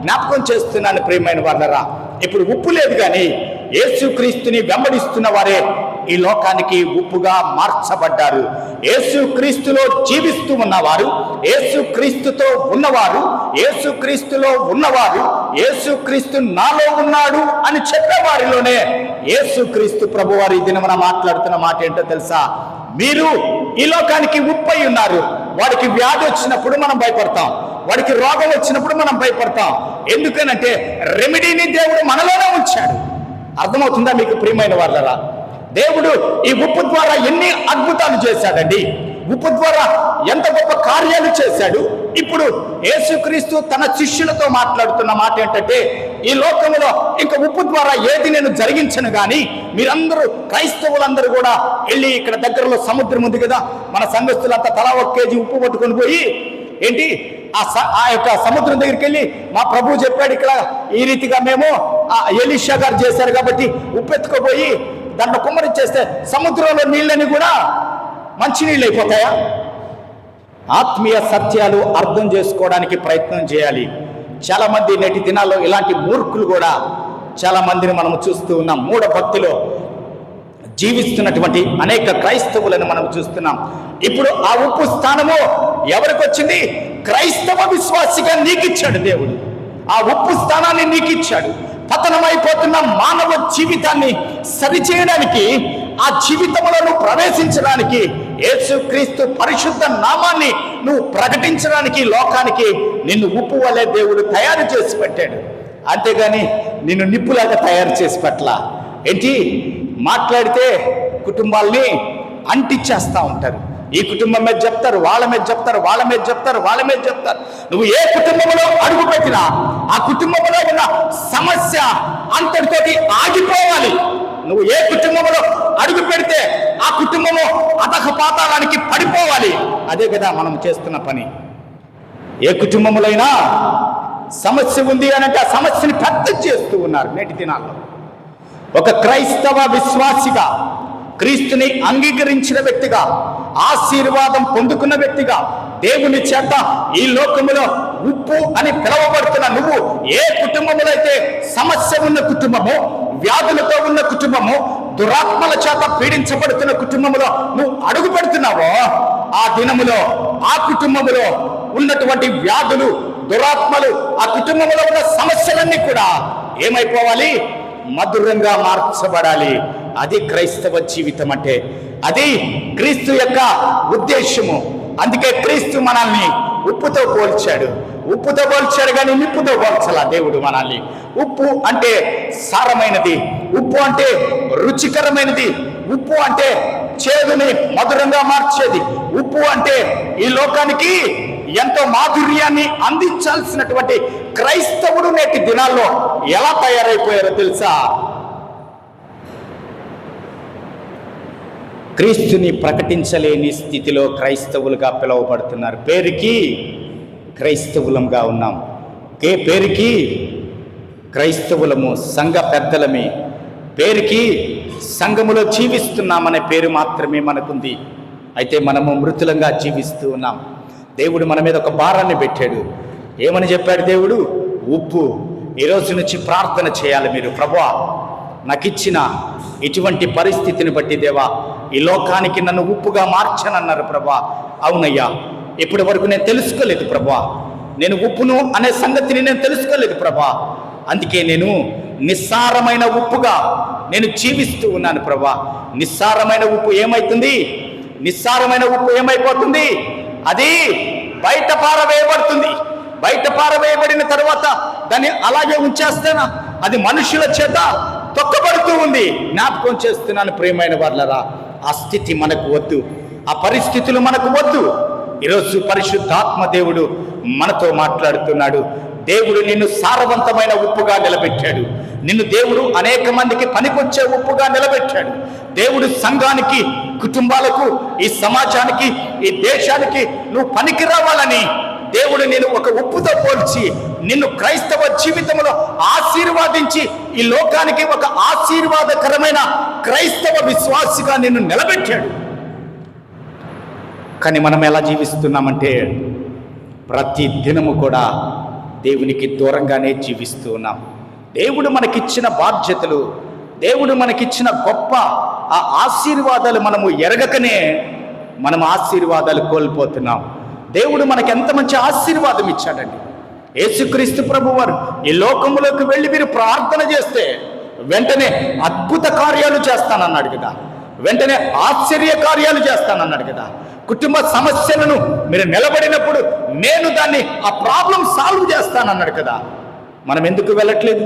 జ్ఞాపకం చేస్తున్నాను ప్రియమైన వాళ్ళరా, ఇప్పుడు ఉప్పు లేదు, కానీ యేసుక్రీస్తుని వెంబడిస్తున్న వారే ఈ లోకానికి ఉప్పుగా మార్చబడ్డారు. యేసుక్రీస్తులో జీవిస్తూ ఉన్నవారు, యేసుక్రీస్తుతో ఉన్నవారు, యేసుక్రీస్తులో ఉన్నవారు, యేసుక్రీస్తు నాలో ఉన్నాడు అని చెప్పేవారిలోనే యేసుక్రీస్తు ప్రభువారి దినమున మాట్లాడుతున్న మాట ఏంటో తెలుసా? మీరు ఈ లోకానికి ఉప్పై ఉన్నారు. వాడికి వ్యాధి వచ్చినప్పుడు మనం భయపడతాం, వాడికి రోగం వచ్చినప్పుడు మనం భయపడతాం. ఎందుకనంటే రెమెడీని దేవుడు మనలోనే ఉంచాడు. అర్థమవుతుందా మీకు ప్రియమైన వాళ్ళరా? దేవుడు ఈ ఉప్పు ద్వారా ఎన్ని అద్భుతాలు చేశాడండి. ఉప్పు ద్వారా ఎంత గొప్ప కార్యాలు చేశాడు. ఇప్పుడు యేసుక్రీస్తు తన శిష్యులతో మాట్లాడుతున్న మాట ఏంటంటే, ఈ లోకంలో ఇంకా ఉప్పు ద్వారా ఏది నేను జరిగించను, కానీ మీరందరూ క్రైస్తవులందరూ కూడా వెళ్ళి, ఇక్కడ దగ్గరలో సముద్రం ఉంది కదా, మన సంఘస్థులంతా తలా 1 కేజీ ఉప్పు పట్టుకొని పోయి ఏంటి ఆ యొక్క సముద్రం దగ్గరికి వెళ్ళి, మా ప్రభువు చెప్పాడు ఇక్కడ ఈ రీతిగా మేము ఎలీషా గారు చేశారు కాబట్టి ఉప్పు ఎత్తుకోపోయి దాంట్లో కుమ్మరించేస్తే సముద్రంలో నీళ్ళని కూడా మంచినీళ్ళు అయిపోతాయా? ఆత్మీయ సత్యాలు అర్థం చేసుకోవడానికి ప్రయత్నం చేయాలి. చాలామంది నేటి దినాల్లో ఇలాంటి మూర్ఖులు కూడా చాలామందిని మనం చూస్తూ ఉన్నాం. మూఢ భక్తిలో జీవిస్తున్నటువంటి అనేక క్రైస్తవులను మనం చూస్తున్నాం. ఇప్పుడు ఆ ఉప్పు స్థానము ఎవరికి వచ్చింది? క్రైస్తవ విశ్వాసిగా నీకిచ్చాడు దేవుడు. ఆ ఉప్పు స్థానాన్ని నీకిచ్చాడు. పతనమైపోతున్న మానవ జీవితాన్ని సరిచేయడానికి, ఆ జీవితంలో నువ్వు ప్రవేశించడానికి, యేసుక్రీస్తు పరిశుద్ధ నామాన్ని నువ్వు ప్రకటించడానికి లోకానికి నిన్ను ఉప్పు వలె దేవుడు తయారు చేసి పెట్టాడు. అంతేగాని నిన్ను నిప్పులాగా తయారు చేసి పెట్టలా. ఏంటి మాట్లాడితే కుటుంబాల్ని అంటిచ్చేస్తూ ఉంటారు. ఈ కుటుంబం మీద చెప్తారు, వాళ్ళ మీద చెప్తారు, వాళ్ళ మీద చెప్తారు, వాళ్ళ మీద చెప్తారు. నువ్వు ఏ కుటుంబంలో అడుగు పెట్టినా ఆ కుటుంబంలో ఉన్న సమస్య అంతటితోటి ఆగిపోవాలి. నువ్వు ఏ కుటుంబంలో అడుగు పెడితే ఆ కుటుంబము అధఃపాతాళానికి పడిపోవాలి. అదే కదా మనం చేస్తున్న పని. ఏ కుటుంబంలో అయినా సమస్య ఉంది అని అంటే ఆ సమస్యని పెద్ద చేస్తూ ఉన్నారు నేటి దినాల్లో. ఒక క్రైస్తవ విశ్వాసిగా, క్రీస్తుని అంగీకరించిన వ్యక్తిగా, ఆశీర్వాదం పొందుకున్న వ్యక్తిగా, దేవుని చేత ఈ లోకములో ఉప్పు అని పిలువబడుతున్న నువ్వు ఏ కుటుంబములో అయితే సమస్య ఉన్న కుటుంబము, వ్యాధులతో ఉన్న కుటుంబము, దురాత్మల చేత పీడించబడుతున్న కుటుంబములో నువ్వు అడుగు పెడుతున్నావో, ఆ దినములో ఆ కుటుంబములో ఉన్నటువంటి వ్యాధులు, దురాత్మలు, ఆ కుటుంబంలో ఉన్న సమస్యలన్నీ కూడా ఏమైపోవాలి? మధురంగా మార్చబడాలి. అది క్రైస్తవ జీవితం అంటే, అది క్రీస్తు యొక్క ఉద్దేశము. అందుకే క్రీస్తు మనల్ని ఉప్పుతో పోల్చాడు. ఉప్పుతో పోల్చాడు కానీ నిప్పుతో పోల్చాలా దేవుడు మనల్ని. ఉప్పు అంటే సారమైనది, ఉప్పు అంటే రుచికరమైనది, ఉప్పు అంటే చేదుని మధురంగా మార్చేది, ఉప్పు అంటే ఈ లోకానికి ఎంతో మాధుర్యాన్ని అందించాల్సినటువంటి క్రైస్తవుడు నేటి దినాల్లో ఎలా తయారైపోయారో తెలుసా? క్రీస్తుని ప్రకటించలేని స్థితిలో క్రైస్తవులుగా పిలువబడుతున్నారు. పేరుకి క్రైస్తవులంగా ఉన్నాం. పేరుకి క్రైస్తవులము, సంఘ పెద్దలమే, పేరుకి సంఘములో జీవిస్తున్నామనే పేరు మాత్రమే మనకుంది. అయితే మనము మృతులంగా జీవిస్తూ ఉన్నాం. దేవుడు మన మీద ఒక భారాన్ని పెట్టాడు. ఏమని చెప్పాడు దేవుడు? ఉప్పు. ఈరోజు నుంచి ప్రార్థన చేయాలి మీరు. ప్రభువా, నాకు ఇచ్చిన ఇటువంటి పరిస్థితిని బట్టి దేవా, ఈ లోకానికి నన్ను ఉప్పుగా మార్చనన్నారు ప్రభువా. అవునయ్యా, ఇప్పటి వరకు నేను తెలుసుకోలేదు ప్రభువా, నేను ఉప్పును అనే సంగతిని నేను తెలుసుకోలేదు ప్రభువా. అందుకే నేను నిస్సారమైన ఉప్పుగా నేను జీవిస్తూ ఉన్నాను ప్రభువా. నిస్సారమైన ఉప్పు ఏమైతుంది? నిస్సారమైన ఉప్పు ఏమైపోతుంది? అది బయట పారవేయబడుతుంది. బయట పారవేయబడిన తర్వాత దాన్ని అలాగే ఉంచేస్తానా? అది మనుషుల చేత తొక్కబడుతూ ఉంది. జ్ఞాపకం చేస్తున్నాను ప్రియమైన వాళ్ళరా, ఆ స్థితి మనకు వద్దు, ఆ పరిస్థితులు మనకు వద్దు. ఈరోజు పరిశుద్ధాత్మ దేవుడు మనతో మాట్లాడుతున్నాడు. దేవుడు నిన్ను సారవంతమైన ఉప్పుగా నిలబెట్టాడు. నిన్ను దేవుడు అనేక మందికి పనికొచ్చే ఉప్పుగా నిలబెట్టాడు. దేవుడు సంఘానికి, కుటుంబాలకు, ఈ సమాజానికి, ఈ దేశానికి నువ్వు పనికి రావాలని దేవుడు నేను ఒక ఉప్పుతో పోల్చి నిన్ను క్రైస్తవ జీవితంలో ఆశీర్వాదించి ఈ లోకానికి ఒక ఆశీర్వాదకరమైన క్రైస్తవ విశ్వాసిగా నిన్ను నిలబెట్టాడు. కానీ మనం ఎలా జీవిస్తున్నామంటే ప్రతి దినము కూడా దేవునికి దూరంగానే జీవిస్తూ ఉన్నాం. దేవుడు మనకిచ్చిన బాధ్యతలు, దేవుడు మనకిచ్చిన గొప్ప ఆ ఆశీర్వాదాలు మనము ఎరగకనే మనం ఆశీర్వాదాలు కోల్పోతున్నాం. దేవుడు మనకి ఎంత మంచి ఆశీర్వాదం ఇచ్చాడండి. యేసుక్రీస్తు ప్రభువారు ఈ లోకములోకి వెళ్ళి మీరు ప్రార్థన చేస్తే వెంటనే అద్భుత కార్యాలు చేస్తానన్నాడు కదా, వెంటనే ఆశ్చర్య కార్యాలు చేస్తానన్నాడు కదా. కుటుంబ సమస్యలను మీరు నిలబడినప్పుడు నేను దాన్ని ఆ ప్రాబ్లం సాల్వ్ చేస్తానన్నాడు కదా. మనం ఎందుకు వెళ్ళట్లేదు?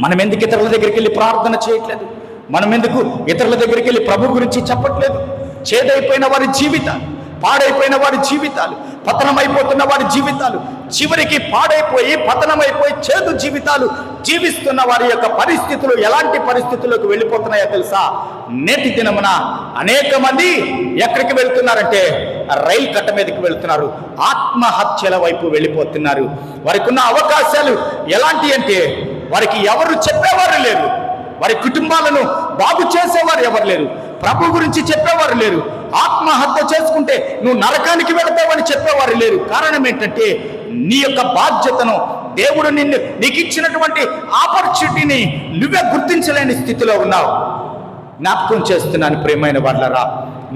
మనం ఎందుకు ఇతరుల దగ్గరికి వెళ్ళి ప్రార్థన చేయట్లేదు? మనం ఎందుకు ఇతరుల దగ్గరికి వెళ్ళి ప్రభు గురించి చెప్పట్లేదు? చేదైపోయిన వారి జీవితాలు, పాడైపోయిన వారి జీవితాలు, పతనమైపోతున్న వారి జీవితాలు, చివరికి పాడైపోయి పతనమైపోయి చేదు జీవితాలు జీవిస్తున్న వారి యొక్క పరిస్థితులు ఎలాంటి పరిస్థితుల్లోకి వెళ్ళిపోతున్నాయో తెలుసా? నేటి దినమున అనేక మంది ఎక్కడికి వెళ్తున్నారంటే రైలు కట్ట మీదకి వెళ్తున్నారు, ఆత్మహత్యల వైపు వెళ్ళిపోతున్నారు. వారికి ఉన్న అవకాశాలు ఎలాంటి అంటే వారికి ఎవరు చెప్పేవారు లేరు, వారి కుటుంబాలను బాగు చేసేవారు ఎవరు లేరు, ప్రభు గురించి చెప్పేవారు లేరు. ఆత్మహత్య చేసుకుంటే నువ్వు నరకానికి వెళతావని చెప్పేవారు లేరు. కారణం ఏంటంటే నీ యొక్క బాధ్యతను, దేవుడు నీకు ఇచ్చినటువంటి ఆపర్చునిటీని నువ్వే గుర్తించలేని స్థితిలో ఉన్నావు. జ్ఞాపకం చేస్తున్నాను ప్రియమైన వాళ్ళరా,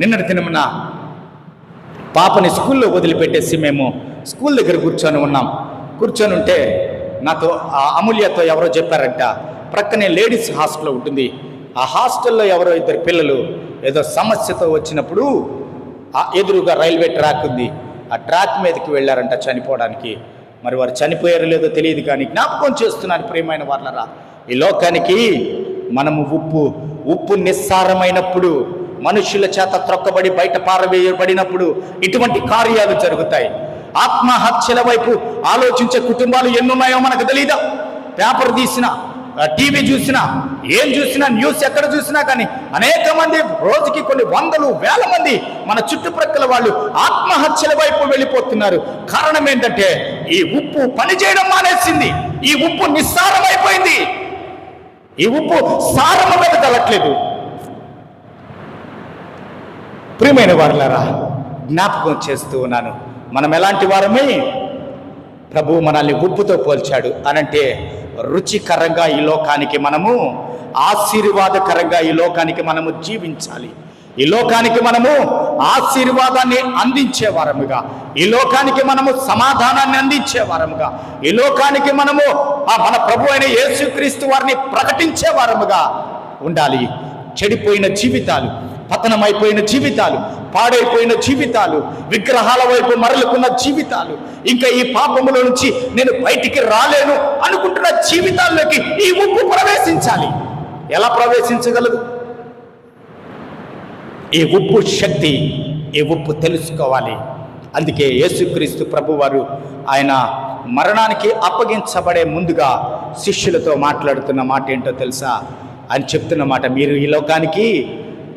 నిన్నటి దినమున పాపని స్కూల్లో వదిలిపెట్టేసి మేము స్కూల్ దగ్గర కూర్చొని ఉంటే నాతో ఆ అమూల్యతో ఎవరో చెప్పారంట, ప్రక్కనే లేడీస్ హాస్టల్ ఉంటుంది, ఆ హాస్టల్లో ఎవరో ఇద్దరు పిల్లలు ఏదో సమస్యతో వచ్చినప్పుడు ఆ ఎదురుగా రైల్వే ట్రాక్ ఉంది, ఆ ట్రాక్ మీదకి వెళ్ళారంట చనిపోవడానికి. మరి వారు చనిపోయారో లేదో తెలియదు, కానీ జ్ఞాపకం చేస్తున్నాను ప్రియమైన వాళ్ళరా, ఈ లోకానికి మనము ఉప్పు నిస్సారమైనప్పుడు, మనుషుల చేత త్రొక్కబడి బయట పారవేయబడినప్పుడు ఇటువంటి కార్యాలు జరుగుతాయి. ఆత్మహత్యల వైపు ఆలోచించే కుటుంబాలు ఎన్నున్నాయో మనకు తెలీదా? పేపర్ తీసినా, టీవీ చూసినా, ఏం చూసినా, న్యూస్ ఎక్కడ చూసినా కానీ అనేక మంది, రోజుకి కొన్ని వందలు వేల మంది మన చుట్టుప్రక్కల వాళ్ళు ఆత్మహత్యల వైపు వెళ్ళిపోతున్నారు. కారణం ఏంటంటే ఈ ఉప్పు పనిచేయడం మానేసింది. ఈ ఉప్పు నిస్సారమైపోయింది. ఈ ఉప్పు సారము మీద తలట్లేదు. ప్రియమైన వారులారా, జ్ఞాపకం చేస్తూ ఉన్నాను, మనం ఎలాంటి వారమే? ప్రభువు మనల్ని ఉప్పుతో పోల్చాడు అనంటే రుచికరంగా ఈ లోకానికి మనము, ఆశీర్వాదకరంగా ఈ లోకానికి మనము జీవించాలి. ఈ లోకానికి మనము ఆశీర్వాదాన్ని అందించే వారముగా, ఈ లోకానికి మనము సమాధానాన్ని అందించే వారముగా, ఈ లోకానికి మనము మన ప్రభు అయిన యేసుక్రీస్తు వారిని ప్రకటించే వారముగా ఉండాలి. చెడిపోయిన జీవితాలు, పతనమైపోయిన జీవితాలు, పాడైపోయిన జీవితాలు, విగ్రహాల వైపు మరలుకున్న జీవితాలు, ఇంకా ఈ పాపముల నుంచి నేను బయటికి రాలేను అనుకుంటున్న జీవితాల్లోకి ఈ ఉప్పు ప్రవేశించాలి. ఎలా ప్రవేశించగలదు? ఈ ఉప్పు శక్తి, ఈ ఉప్పు తెలుసుకోవాలి. అందుకే యేసుక్రీస్తు ప్రభువారు ఆయన మరణానికి అప్పగించబడే ముందుగా శిష్యులతో మాట్లాడుతున్న మాట ఏంటో తెలుసా? అని చెప్తున్న మాట, మీరు ఈ లోకానికి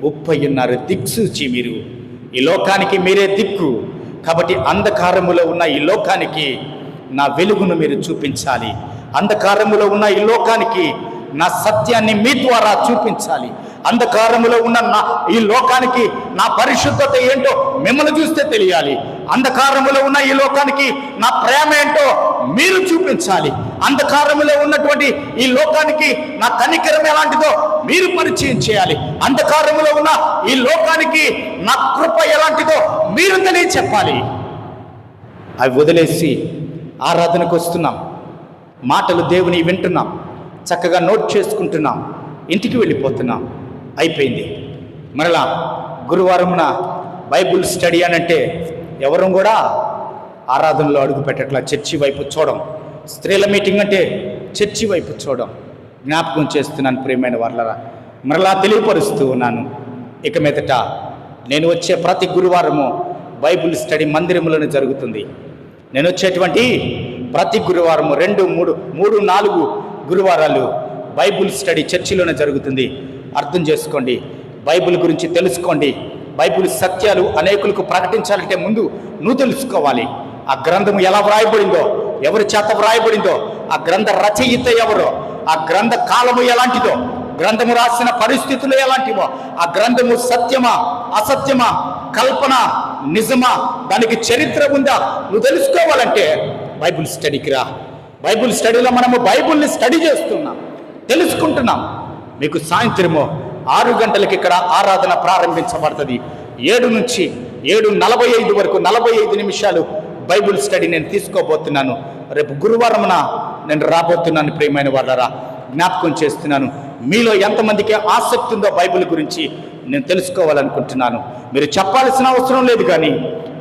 ఉప్పు అయ్యున్నారు, దిక్సూచి. మీరు ఈ లోకానికి మీరే దిక్కు. కాబట్టి అంధకారములో ఉన్న ఈ లోకానికి నా వెలుగును మీరు చూపించాలి. అంధకారములో ఉన్న ఈ లోకానికి నా సత్యాన్ని మీ ద్వారా చూపించాలి. అంధకారములో ఉన్న ఈ లోకానికి నా పరిశుద్ధత ఏంటో మిమ్మల్ని చూస్తే తెలియాలి. అంధకారములో ఉన్న ఈ లోకానికి నా ప్రేమ ఏంటో మీరు చూపించాలి. అంధకారములో ఉన్నటువంటి ఈ లోకానికి నా కనికరం ఎలాంటిదో మీరు పరిచయం చేయాలి. అంధకారములో ఉన్న ఈ లోకానికి నా కృప ఎలాంటిదో మీరు తెలియచెప్పాలి. అవి వదిలేసి ఆరాధనకు వస్తున్నాం, మాటలు దేవుని వింటున్నాం, చక్కగా నోట్ చేసుకుంటున్నాం, ఇంటికి వెళ్ళిపోతున్నాం, అయిపోయింది. మరలా గురువారమున బైబుల్ స్టడీ అని అంటే ఎవరు కూడా ఆరాధనలో అడుగు పెట్టట్లా, చర్చి వైపు చూడం. స్త్రీల మీటింగ్ అంటే చర్చి వైపు చూడం. జ్ఞాపకం చేస్తున్నాను ప్రియమైన వాళ్ళరా, మరలా తెలియపరుస్తూ ఉన్నాను. ఇక మీదట నేను వచ్చే ప్రతి గురువారము బైబుల్ స్టడీ మందిరములోనే జరుగుతుంది. నేను వచ్చేటువంటి ప్రతి గురువారము 2, 3, 4 గురువారాలు బైబుల్ స్టడీ చర్చిలోనే జరుగుతుంది. అర్థం చేసుకోండి, బైబిల్ గురించి తెలుసుకోండి. బైబిల్ సత్యాలు అనేకులకు ప్రకటించాలంటే ముందు నువ్వు తెలుసుకోవాలి. ఆ గ్రంథము ఎలా వ్రాయబడిందో, ఎవరి చేత వ్రాయబడిందో, ఆ గ్రంథ రచయిత ఎవరో, ఆ గ్రంథ కాలము ఎలాంటిదో, గ్రంథము రాసిన పరిస్థితులు ఎలాంటివో, ఆ గ్రంథము సత్యమా అసత్యమా, కల్పన నిజమా, దానికి చరిత్ర ఉందా, నువ్వు తెలుసుకోవాలంటే బైబిల్ స్టడీకి రా. బైబిల్ స్టడీలో మనము బైబిల్ని స్టడీ చేస్తున్నాం, తెలుసుకుంటున్నాం. మీకు సాయంత్రము 6 గంటలకి ఇక్కడ ఆరాధన ప్రారంభించబడుతుంది. 7 నుంచి 7:45 వరకు 45 నిమిషాలు బైబిల్ స్టడీ నేను తీసుకోబోతున్నాను. రేపు గురువారమున నేను రాబోతున్నాను. ప్రియమైన వాళ్ళరా, జ్ఞాపకం చేస్తున్నాను, మీలో ఎంతమందికి ఆసక్తి ఉందో బైబిల్ గురించి నేను తెలుసుకోవాలనుకుంటున్నాను. మీరు చెప్పాల్సిన అవసరం లేదు, కానీ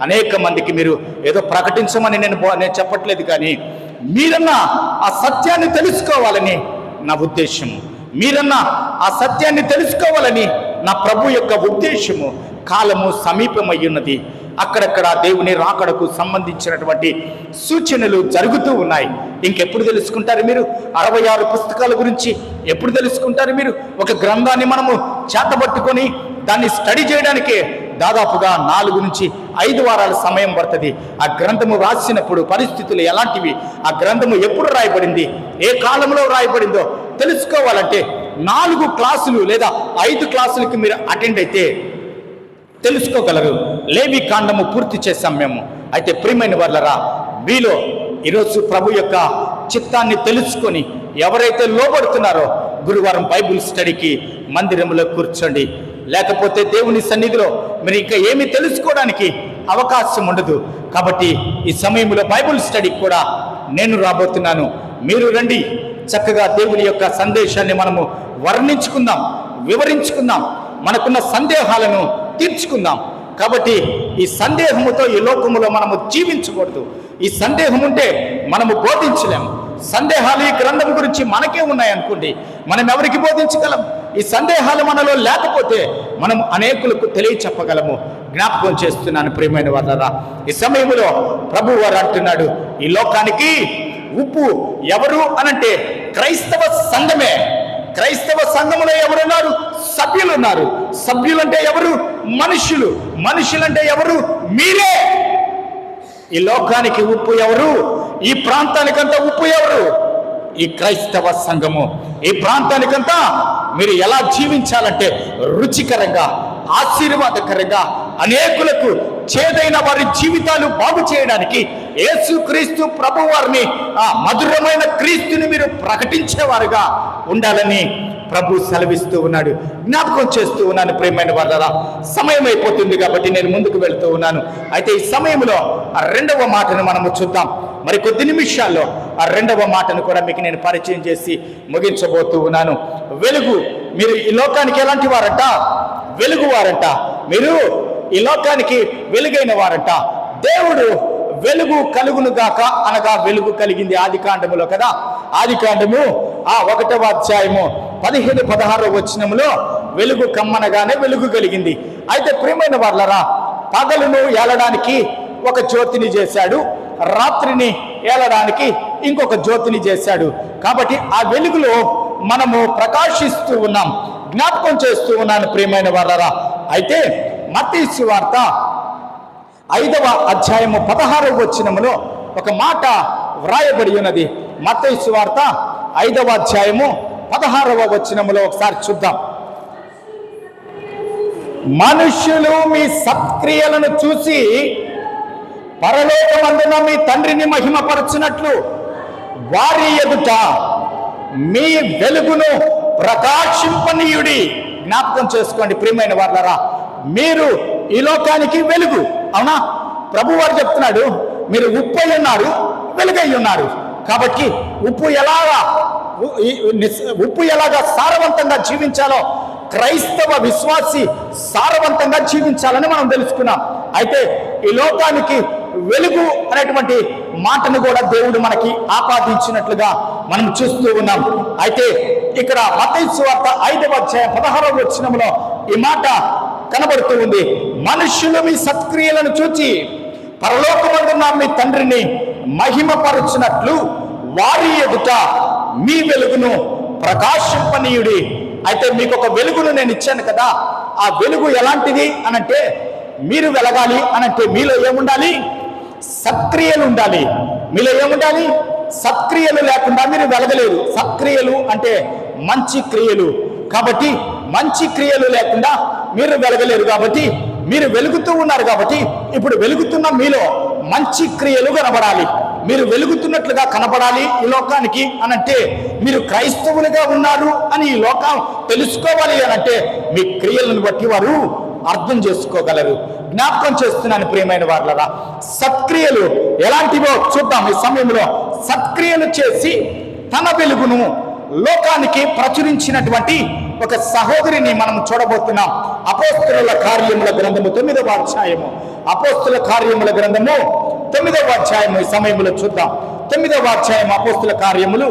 అనేక మందికి మీరు ఏదో ప్రకటించమని నేను చెప్పట్లేదు, కానీ మీరన్నా ఆ సత్యాన్ని తెలుసుకోవాలని నా ఉద్దేశము. మీరన్నా ఆ సత్యాన్ని తెలుసుకోవాలని నా ప్రభు యొక్క ఉద్దేశము. కాలము సమీపమయ్యున్నది. అక్కడక్కడ దేవుని రాకడకు సంబంధించినటువంటి సూచనలు జరుగుతూ ఉన్నాయి. ఇంకెప్పుడు తెలుసుకుంటారు మీరు? 66 పుస్తకాల గురించి ఎప్పుడు తెలుసుకుంటారు మీరు? ఒక గ్రంథాన్ని మనము చేతబట్టుకొని దాన్ని స్టడీ చేయడానికి దాదాపుగా 4 నుంచి 5 వారాల సమయం పడుతుంది. ఆ గ్రంథము రాసినప్పుడు పరిస్థితులు ఎలాంటివి, ఆ గ్రంథము ఎప్పుడు రాయబడింది, ఏ కాలంలో రాయబడిందో తెలుసుకోవాలంటే 4 క్లాసులు లేదా 5 క్లాసులకి మీరు అటెండ్ అయితే తెలుసుకోగలరు. లేవి కాండము పూర్తి చేశాం మేము. అయితే ప్రియమైన వాళ్ళరా, మీలో ఈరోజు ప్రభు యొక్క చిత్తాన్ని తెలుసుకొని ఎవరైతే లోబడుతున్నారో గురువారం బైబిల్ స్టడీకి మందిరంలో కూర్చోండి. లేకపోతే దేవుని సన్నిధిలో మీరు ఇంకా ఏమి తెలుసుకోవడానికి అవకాశం ఉండదు. కాబట్టి ఈ సమయంలో బైబిల్ స్టడీకి కూడా నేను రాబోతున్నాను. మీరు రండి, చక్కగా దేవుని యొక్క సందేశాన్ని మనము వర్ణించుకుందాం, వివరించుకుందాం, మనకున్న సందేహాలను తీర్చుకుందాం. కాబట్టి ఈ సందేహముతో ఈ లోకములో మనము జీవించకూడదు. ఈ సందేహం ఉంటే మనము బోధించలేము. సందేహాలు ఈ గ్రంథం గురించి మనకే ఉన్నాయనుకోండి, మనం ఎవరికి బోధించగలం? ఈ సందేహాలు మనలో లేకపోతే మనం అనేకులకు తెలియచెప్పగలము. జ్ఞాపకం చేస్తున్నాను ప్రియమైన వాళ్ళరా, ఈ సమయంలో ప్రభు వారు అంటున్నాడు, ఈ లోకానికి ఉప్పు ఎవరు అనంటే క్రైస్తవ సంఘమే. క్రైస్తవ సంఘములో ఎవరున్నారు? సభ్యులు ఉన్నారు. సభ్యులంటే ఎవరు? మనుషులు. మనుషులంటే ఎవరు? మీరే. ఈ లోకానికి ఉప్పు ఎవరు? ఈ ప్రాంతానికంతా ఉప్పు ఎవరు? ఈ క్రైస్తవ సంఘము. ఈ ప్రాంతానికంతా మీరు ఎలా జీవించాలంటే రుచికరంగా, ఆశీర్వాదకరంగా, అనేకులకు చేదైన వారి జీవితాలు బాగు చేయడానికి యేసు క్రీస్తు ప్రభు వారిని, ఆ మధురమైన క్రీస్తుని మీరు ప్రకటించేవారుగా ఉండాలని ప్రభు సెలవిస్తూ ఉన్నాడు. జ్ఞాపకం చేస్తూ ఉన్నాను ప్రియమైన వాళ్ళరా, సమయం అయిపోతుంది కాబట్టి నేను ముందుకు వెళ్తూ ఉన్నాను. అయితే ఈ సమయంలో ఆ 2వ మాటను మనము చూద్దాం. మరి కొద్ది నిమిషాల్లో ఆ 2వ మాటను కూడా మీకు నేను పరిచయం చేసి ముగించబోతూ ఉన్నాను. వెలుగు. మీరు ఈ లోకానికి ఎలాంటి వారంట? వెలుగు వారంట. మీరు ఈ లోకానికి వెలుగైన వారంట. దేవుడు వెలుగు కలుగును గాక అనగా వెలుగు కలిగింది ఆదికాండములో కదా. ఆదికాండము 1వ అధ్యాయము 15-16 వచనములో వెలుగు కమ్మనగానే వెలుగు కలిగింది. అయితే ప్రియమైన వాళ్ళరా, పగలును ఏలడానికి ఒక జ్యోతిని చేశాడు, రాత్రిని ఏలడానికి ఇంకొక జ్యోతిని చేశాడు. కాబట్టి ఆ వెలుగులో మనము ప్రకాశిస్తూ ఉన్నాం. జ్ఞాపకం చేస్తూ ఉన్నాను ప్రియమైన వాళ్ళరా. అయితే మత్తయి సువార్త 5వ అధ్యాయము 16వ వచనములో ఒక మాట వ్రాయబడి ఉన్నది. మత్తయి సువార్త 5వ అధ్యాయము 16వ వచనములో ఒకసారి చూద్దాం. మనుష్యులు మీ సత్క్రియలను చూసి పరలోకమందున మీ తండ్రిని మహిమపరచునట్లు వారి ఎదుట మీ వెలుగును ప్రకాశింపనీయుడి. జ్ఞాపకం చేసుకోండి ప్రియమైన వాళ్ళరా, మీరు ఈ లోకానికి వెలుగు. అవునా? ప్రభువారు చెప్తున్నాడు, మీరు ఉప్పు అయి ఉన్నారు, వెలుగై ఉన్నారు. కాబట్టి ఉప్పు ఎలాగా సారవంతంగా జీవించాలో క్రైస్తవ విశ్వాసి సారవంతంగా జీవించాలని మనం తెలుసుకున్నాం. అయితే ఈ లోకానికి వెలుగు అనేటువంటి మాటను కూడా దేవుడు మనకి ఆపాదించినట్లుగా మనం చూస్తూ ఉన్నాం. అయితే ఇక్కడ మత్తయి సువార్త 5వ అధ్యాయం 16వ వచనంలో ఈ మాట కనబడుతూ ఉంది. మనుష్యులు మీ సత్క్రియలను చూచి పరలోకమందున్న మీ తండ్రిని మహిమపరచునట్లు వారి ఎదుట మీ వెలుగును ప్రకాశింపనీయుడి. అయితే మీకు ఒక వెలుగును నేను ఇచ్చాను కదా, ఆ వెలుగు ఎలాంటిది అనంటే, మీరు వెలగాలి అనంటే మీలో ఏముండాలి? సత్క్రియలు ఉండాలి. మీలో ఏముండాలి? సత్క్రియలు లేకుండా మీరు వెలగలేరు. సత్క్రియలు అంటే మంచి క్రియలు. కాబట్టి మంచి క్రియలు లేకుండా మీరు వెలగలేరు. కాబట్టి మీరు వెలుగుతూ ఉన్నారు. కాబట్టి ఇప్పుడు వెలుగుతున్న మీలో మంచి క్రియలు కనబడాలి. మీరు వెలుగుతున్నట్లుగా కనబడాలి ఈ లోకానికి అనంటే, మీరు క్రైస్తవులుగా ఉన్నారు అని ఈ లోకం తెలుసుకోవాలి అనంటే మీ క్రియలను బట్టి వారు అర్థం చేసుకోగలరు. జ్ఞాపకం చేస్తున్నాను ప్రియమైన వాళ్ళరా, సత్క్రియలు ఎలాంటివో చూద్దాం. ఈ సమయంలో సత్క్రియలు చేసి తన వెలుగును లోకానికి ప్రచురించినటువంటి ఒక సహోదరిని మనం చూడబోతున్నాం. అపోస్తలుల కార్యముల గ్రంథము 9వ అధ్యాయము. అపోస్తల కార్యముల గ్రంథము 9వ అధ్యాయము ఈ సమయంలో చూద్దాం. 9వ అధ్యాయం అపోస్తల కార్యములు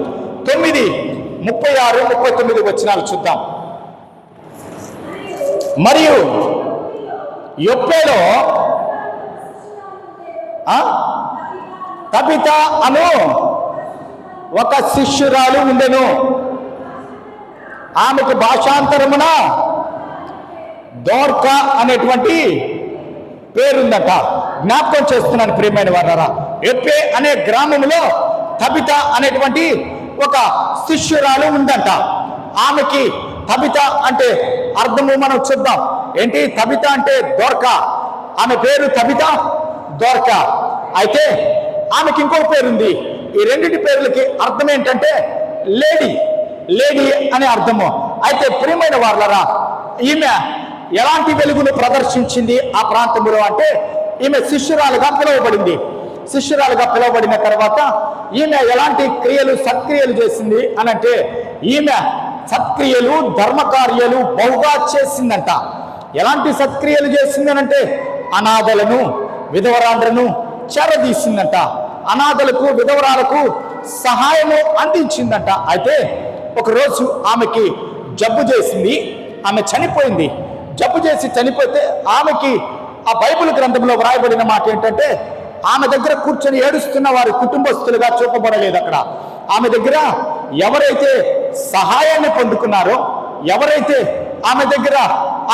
9, 36, 39 వచనాలు చూద్దాం. మరియు యొప్పేలో తబిత అను ఒక శిష్యురాలు ఉండెను. ఆమెకు భాషాంతరమున దోర్కా అనేటువంటి పేరుందట. జ్ఞాపకం చేస్తున్నాను ప్రియమైన వారారా, ఎప్పే అనే గ్రామంలో తబిత అనేటువంటి ఒక శిష్యురాలు ఉందంట. ఆమెకి తబిత అంటే అర్థము మనం చూద్దాం. ఏంటి? తబిత అంటే దోర్కా. ఆమె పేరు తబిత, దోర్కా. అయితే ఆమెకి ఇంకొక పేరుంది. ఈ రెండింటి పేర్లకి అర్థం ఏంటంటే లేడీ, లేడీ అనే అర్థము. అయితే ప్రియమైన వారలారా, ఈమె ఎలాంటి వెలుగును ప్రదర్శించింది ఆ ప్రాంతంలో అంటే, ఈమె శిష్యురాలుగా పిలువబడింది. శిష్యురాలుగా పిలువబడిన తర్వాత ఈమె ఎలాంటి క్రియలు, సత్క్రియలు చేసింది అనంటే, ఈమె సత్క్రియలు, ధర్మకార్యాలు బహుగా చేసిందంట. ఎలాంటి సత్క్రియలు చేసింది అనంటే, అనాథలను, విధవరాండ్రను చేరదీసిందంట. అనాథలకు, విధవరాలకు సహాయము అందించిందంట. అయితే ఒకరోజు ఆమెకి జబ్బు చేసింది, ఆమె చనిపోయింది. జబ్బు చేసి చనిపోతే ఆమెకి ఆ బైబిల్ గ్రంథంలో వ్రాయబడిన మాట ఏంటంటే, ఆమె దగ్గర కూర్చొని ఏడుస్తున్న వారి కుటుంబస్తులుగా చూపబడలేదు. అక్కడ ఆమె దగ్గర ఎవరైతే సహాయాన్ని పొందుకున్నారో, ఎవరైతే ఆమె దగ్గర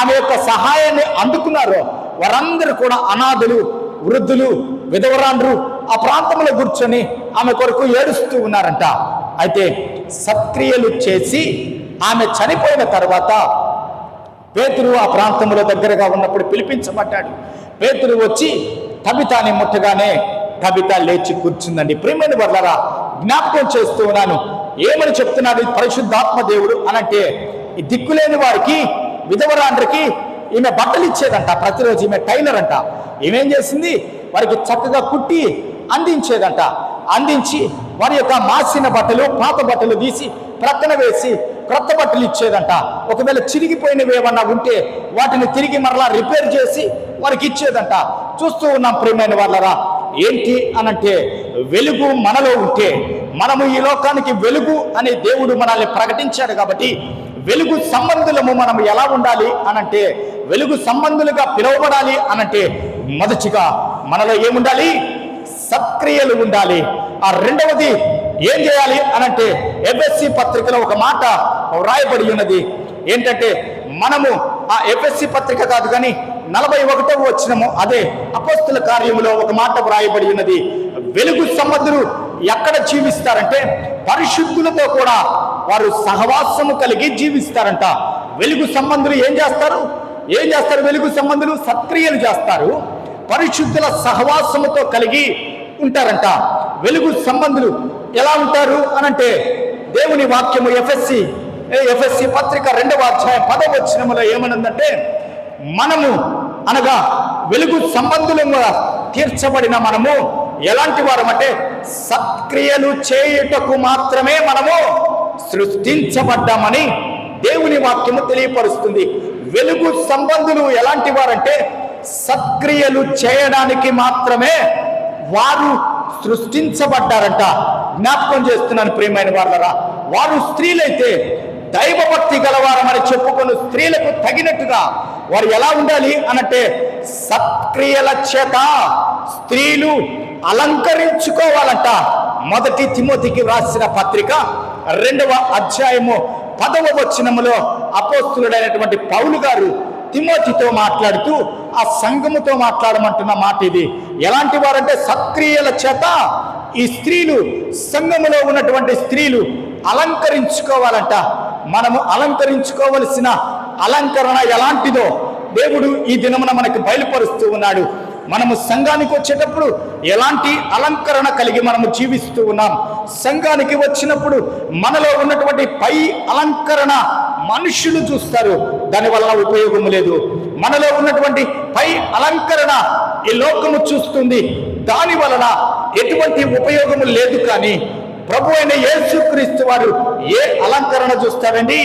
ఆమె యొక్క సహాయాన్ని అందుకున్నారో వారందరూ కూడా అనాథులు, వృద్ధులు, విధవరాండ్రు ఆ ప్రాంతంలో కూర్చొని ఆమె కొరకు ఏడుస్తూ ఉన్నారంట. అయితే సత్క్రియలు చేసి ఆమె చనిపోయిన తర్వాత పేతురు ఆ ప్రాంతంలో దగ్గరగా ఉన్నప్పుడు పిలిపించబడ్డాడు. పేతురు వచ్చి తబితాని ముట్టగానే తబిత లేచి కూర్చుందండి. ప్రియమైన వర్లరా, జ్ఞాపకం చేస్తూ ఉన్నాను. ఏమని చెప్తున్నాడు పరిశుద్ధాత్మ దేవుడు అనంటే, ఈ దిక్కులేని వారికి, విధవరాండ్రకి ఈమె బట్టలు ఇచ్చేదంట. ప్రతిరోజు ఈమె టైలర్ అంట. ఏమేం చేసింది? వారికి చక్కగా కుట్టి అందించేదంట. అందించి వారి యొక్క మాసిన బట్టలు, పాత బట్టలు తీసి ప్రక్కన వేసి క్రొత్త బట్టలు ఇచ్చేదంట. ఒకవేళ చిరిగిపోయినవి ఏమన్నా ఉంటే వాటిని తిరిగి మరలా రిపేర్ చేసి వారికి ఇచ్చేదంట. చూస్తూ ఉన్నాం ప్రియమైన వాళ్ళరా. ఏంటి అనంటే, వెలుగు మనలో ఉంటే, మనము ఈ లోకానికి వెలుగు అనే దేవుడు మనల్ని ప్రకటించాడు. కాబట్టి వెలుగు సంబంధులము మనం ఎలా ఉండాలి అనంటే, వెలుగు సంబంధులుగా పిలువబడాలి అనంటే, మొదటిగా మనలో ఏముండాలి? సత్క్రియలు ఉండాలి. ఆ రెండవది ఏం చేయాలి అనంటే, ఎఫ్ఎస్సి పత్రికలో ఒక మాట వ్రాయబడి ఉన్నది. ఏంటంటే, మనము ఆ ఎఫ్ఎస్సి పత్రిక కాదు కానీ 41వ వచనము, అదే అపోస్తుల కార్యములో ఒక మాట వ్రాయబడి ఉన్నది. వెలుగు సంబంధులు ఎక్కడ జీవిస్తారంటే పరిశుద్ధులతో కూడా వారు సహవాసము కలిగి జీవిస్తారంట. వెలుగు సంబంధులు ఏం చేస్తారు? వెలుగు సంబంధులు సత్క్రియలు చేస్తారు, పరిశుద్ధుల సహవాసముతో కలిగి ఉంటారంట. వెలుగు సంబంధులు ఎలా ఉంటారు అనంటే దేవుని వాక్యము ఎఫెస్సి పత్రిక 2వ అధ్యాయం 10వ వచనములో ఏమనుందంటే, మనము అనగా వెలుగు సంబంధులుగా తీర్చబడిన మనము ఎలాంటి వారమంటే సత్క్రియలు చేయుటకు మాత్రమే మనము సృష్టించబడ్డామని దేవుని వాక్యము తెలియపరుస్తుంది. వెలుగు సంబంధులు ఎలాంటి వారంటే సత్క్రియలు చేయడానికి మాత్రమే వారు సృష్టించబడ్డారంట. జ్ఞాపకం చేస్తున్నాను ప్రియమైన వాళ్ళరా, వారు స్త్రీలైతే దైవభక్తి గలవారమని చెప్పుకొని స్త్రీలకు తగినట్టుగా వారు ఎలా ఉండాలి అనంటే సత్క్రియల చేత స్త్రీలు అలంకరించుకోవాలంట. 1 తిమోతికి వ్రాసిన పత్రిక 2వ అధ్యాయము 10వ వచనములో అపోస్తులుడైనటువంటి పౌలు గారు తిమోతితో మాట్లాడుతూ ఆ సంఘముతో మాట్లాడమంటున్న మాట ఇది. ఎలాంటి వారంటే సత్క్రియల చేత ఈ స్త్రీలు, సంఘములో ఉన్నటువంటి స్త్రీలు అలంకరించుకోవాలంట. మనము అలంకరించుకోవలసిన అలంకరణ ఎలాంటిదో దేవుడు ఈ దినమున మనకు బయలుపరుస్తూ ఉన్నాడు. మనము సంఘానికి వచ్చేటప్పుడు ఎలాంటి అలంకరణ కలిగి మనము జీవిస్తూ ఉన్నాం. సంఘానికి వచ్చినప్పుడు మనలో ఉన్నటువంటి పై అలంకరణ మనుషులు చూస్తారు, దానివల్ల ఉపయోగము లేదు. మనలో ఉన్నటువంటి పై అలంకరణ ఈ లోకము చూస్తుంది, దాని వలన ఎటువంటి ఉపయోగము లేదు. కానీ ప్రభు అయిన యేసుక్రీస్తు వారు ఏ అలంకరణ చూస్తారండి?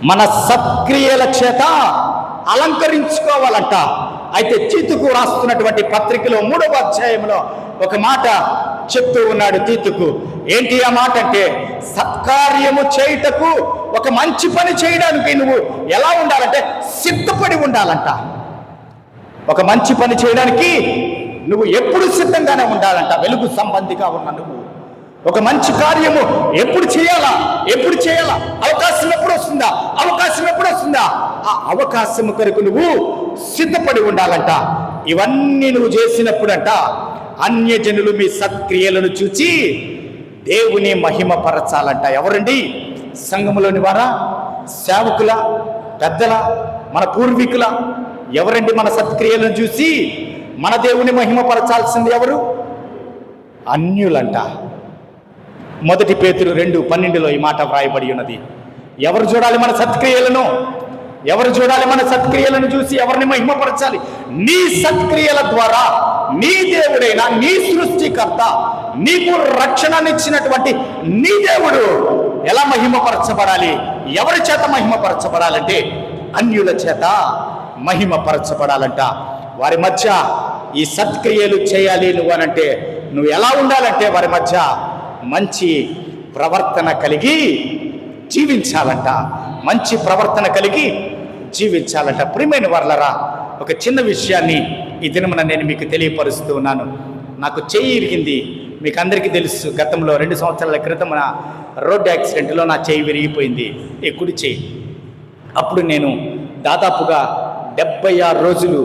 మన సత్క్రియల చేత అలంకరించుకోవాలంట. అయితే తీతుకు రాస్తున్నటువంటి పత్రికలో 3వ అధ్యాయంలో ఒక మాట చెప్తూ ఉన్నాడు తీతుకు. ఏంటి ఆ మాట అంటే, సత్కార్యము చేయుటకు, ఒక మంచి పని చేయడానికి నువ్వు ఎలా ఉండాలంటే సిద్ధపడి ఉండాలంట. ఒక మంచి పని చేయడానికి నువ్వు ఎప్పుడు సిద్ధంగానే ఉండాలంట. వెలుగు సంబంధిగా ఉన్న నువ్వు ఒక మంచి కార్యము ఎప్పుడు చేయాలా? అవకాశం ఎప్పుడు వస్తుందా? ఆ అవకాశం కొరకు నువ్వు సిద్ధపడి ఉండాలంట. ఇవన్నీ నువ్వు చేసినప్పుడంట అన్యజనులు మీ సత్క్రియలను చూచి దేవుని మహిమపరచాలంట. ఎవరండి? సంఘములోని వారా? సేవకుల, పెద్దల, మన పూర్వీకుల? ఎవరండి మన సత్క్రియలను చూసి మన దేవుని మహిమపరచాల్సింది ఎవరు? అన్యులంట. 1 పేతురు 2:12 ఈ మాట వ్రాయబడి ఉన్నది. ఎవరు చూడాలి మన సత్క్రియలను? చూసి ఎవరిని మహిమపరచాలి? నీ సత్క్రియల ద్వారా నీ దేవుడైన, నీ సృష్టికర్త, నీకు రక్షణనిచ్చినటువంటి నీ దేవుడు ఎలా మహిమపరచబడాలి? ఎవరి చేత మహిమపరచబడాలంటే అన్యుల చేత మహిమపరచబడాలంట. వారి మధ్య ఈ సత్క్రియలు చేయాలి నువ్వు అనంటే నువ్వు ఎలా ఉండాలంటే వారి మధ్య మంచి ప్రవర్తన కలిగి జీవించాలంట. ప్రియమైన వారలారా, ఒక చిన్న విషయాన్ని ఈ దినమున నేను మీకు తెలియపరుస్తూ ఉన్నాను. నాకు చెయ్యి ఇరిగింది, మీకు అందరికీ తెలుసు. గతంలో 2 సంవత్సరాల క్రితం రోడ్డు యాక్సిడెంట్లో నా చెయ్యి విరిగిపోయింది, ఈ కుడి చెయ్యి. అప్పుడు నేను దాదాపుగా 76 రోజులు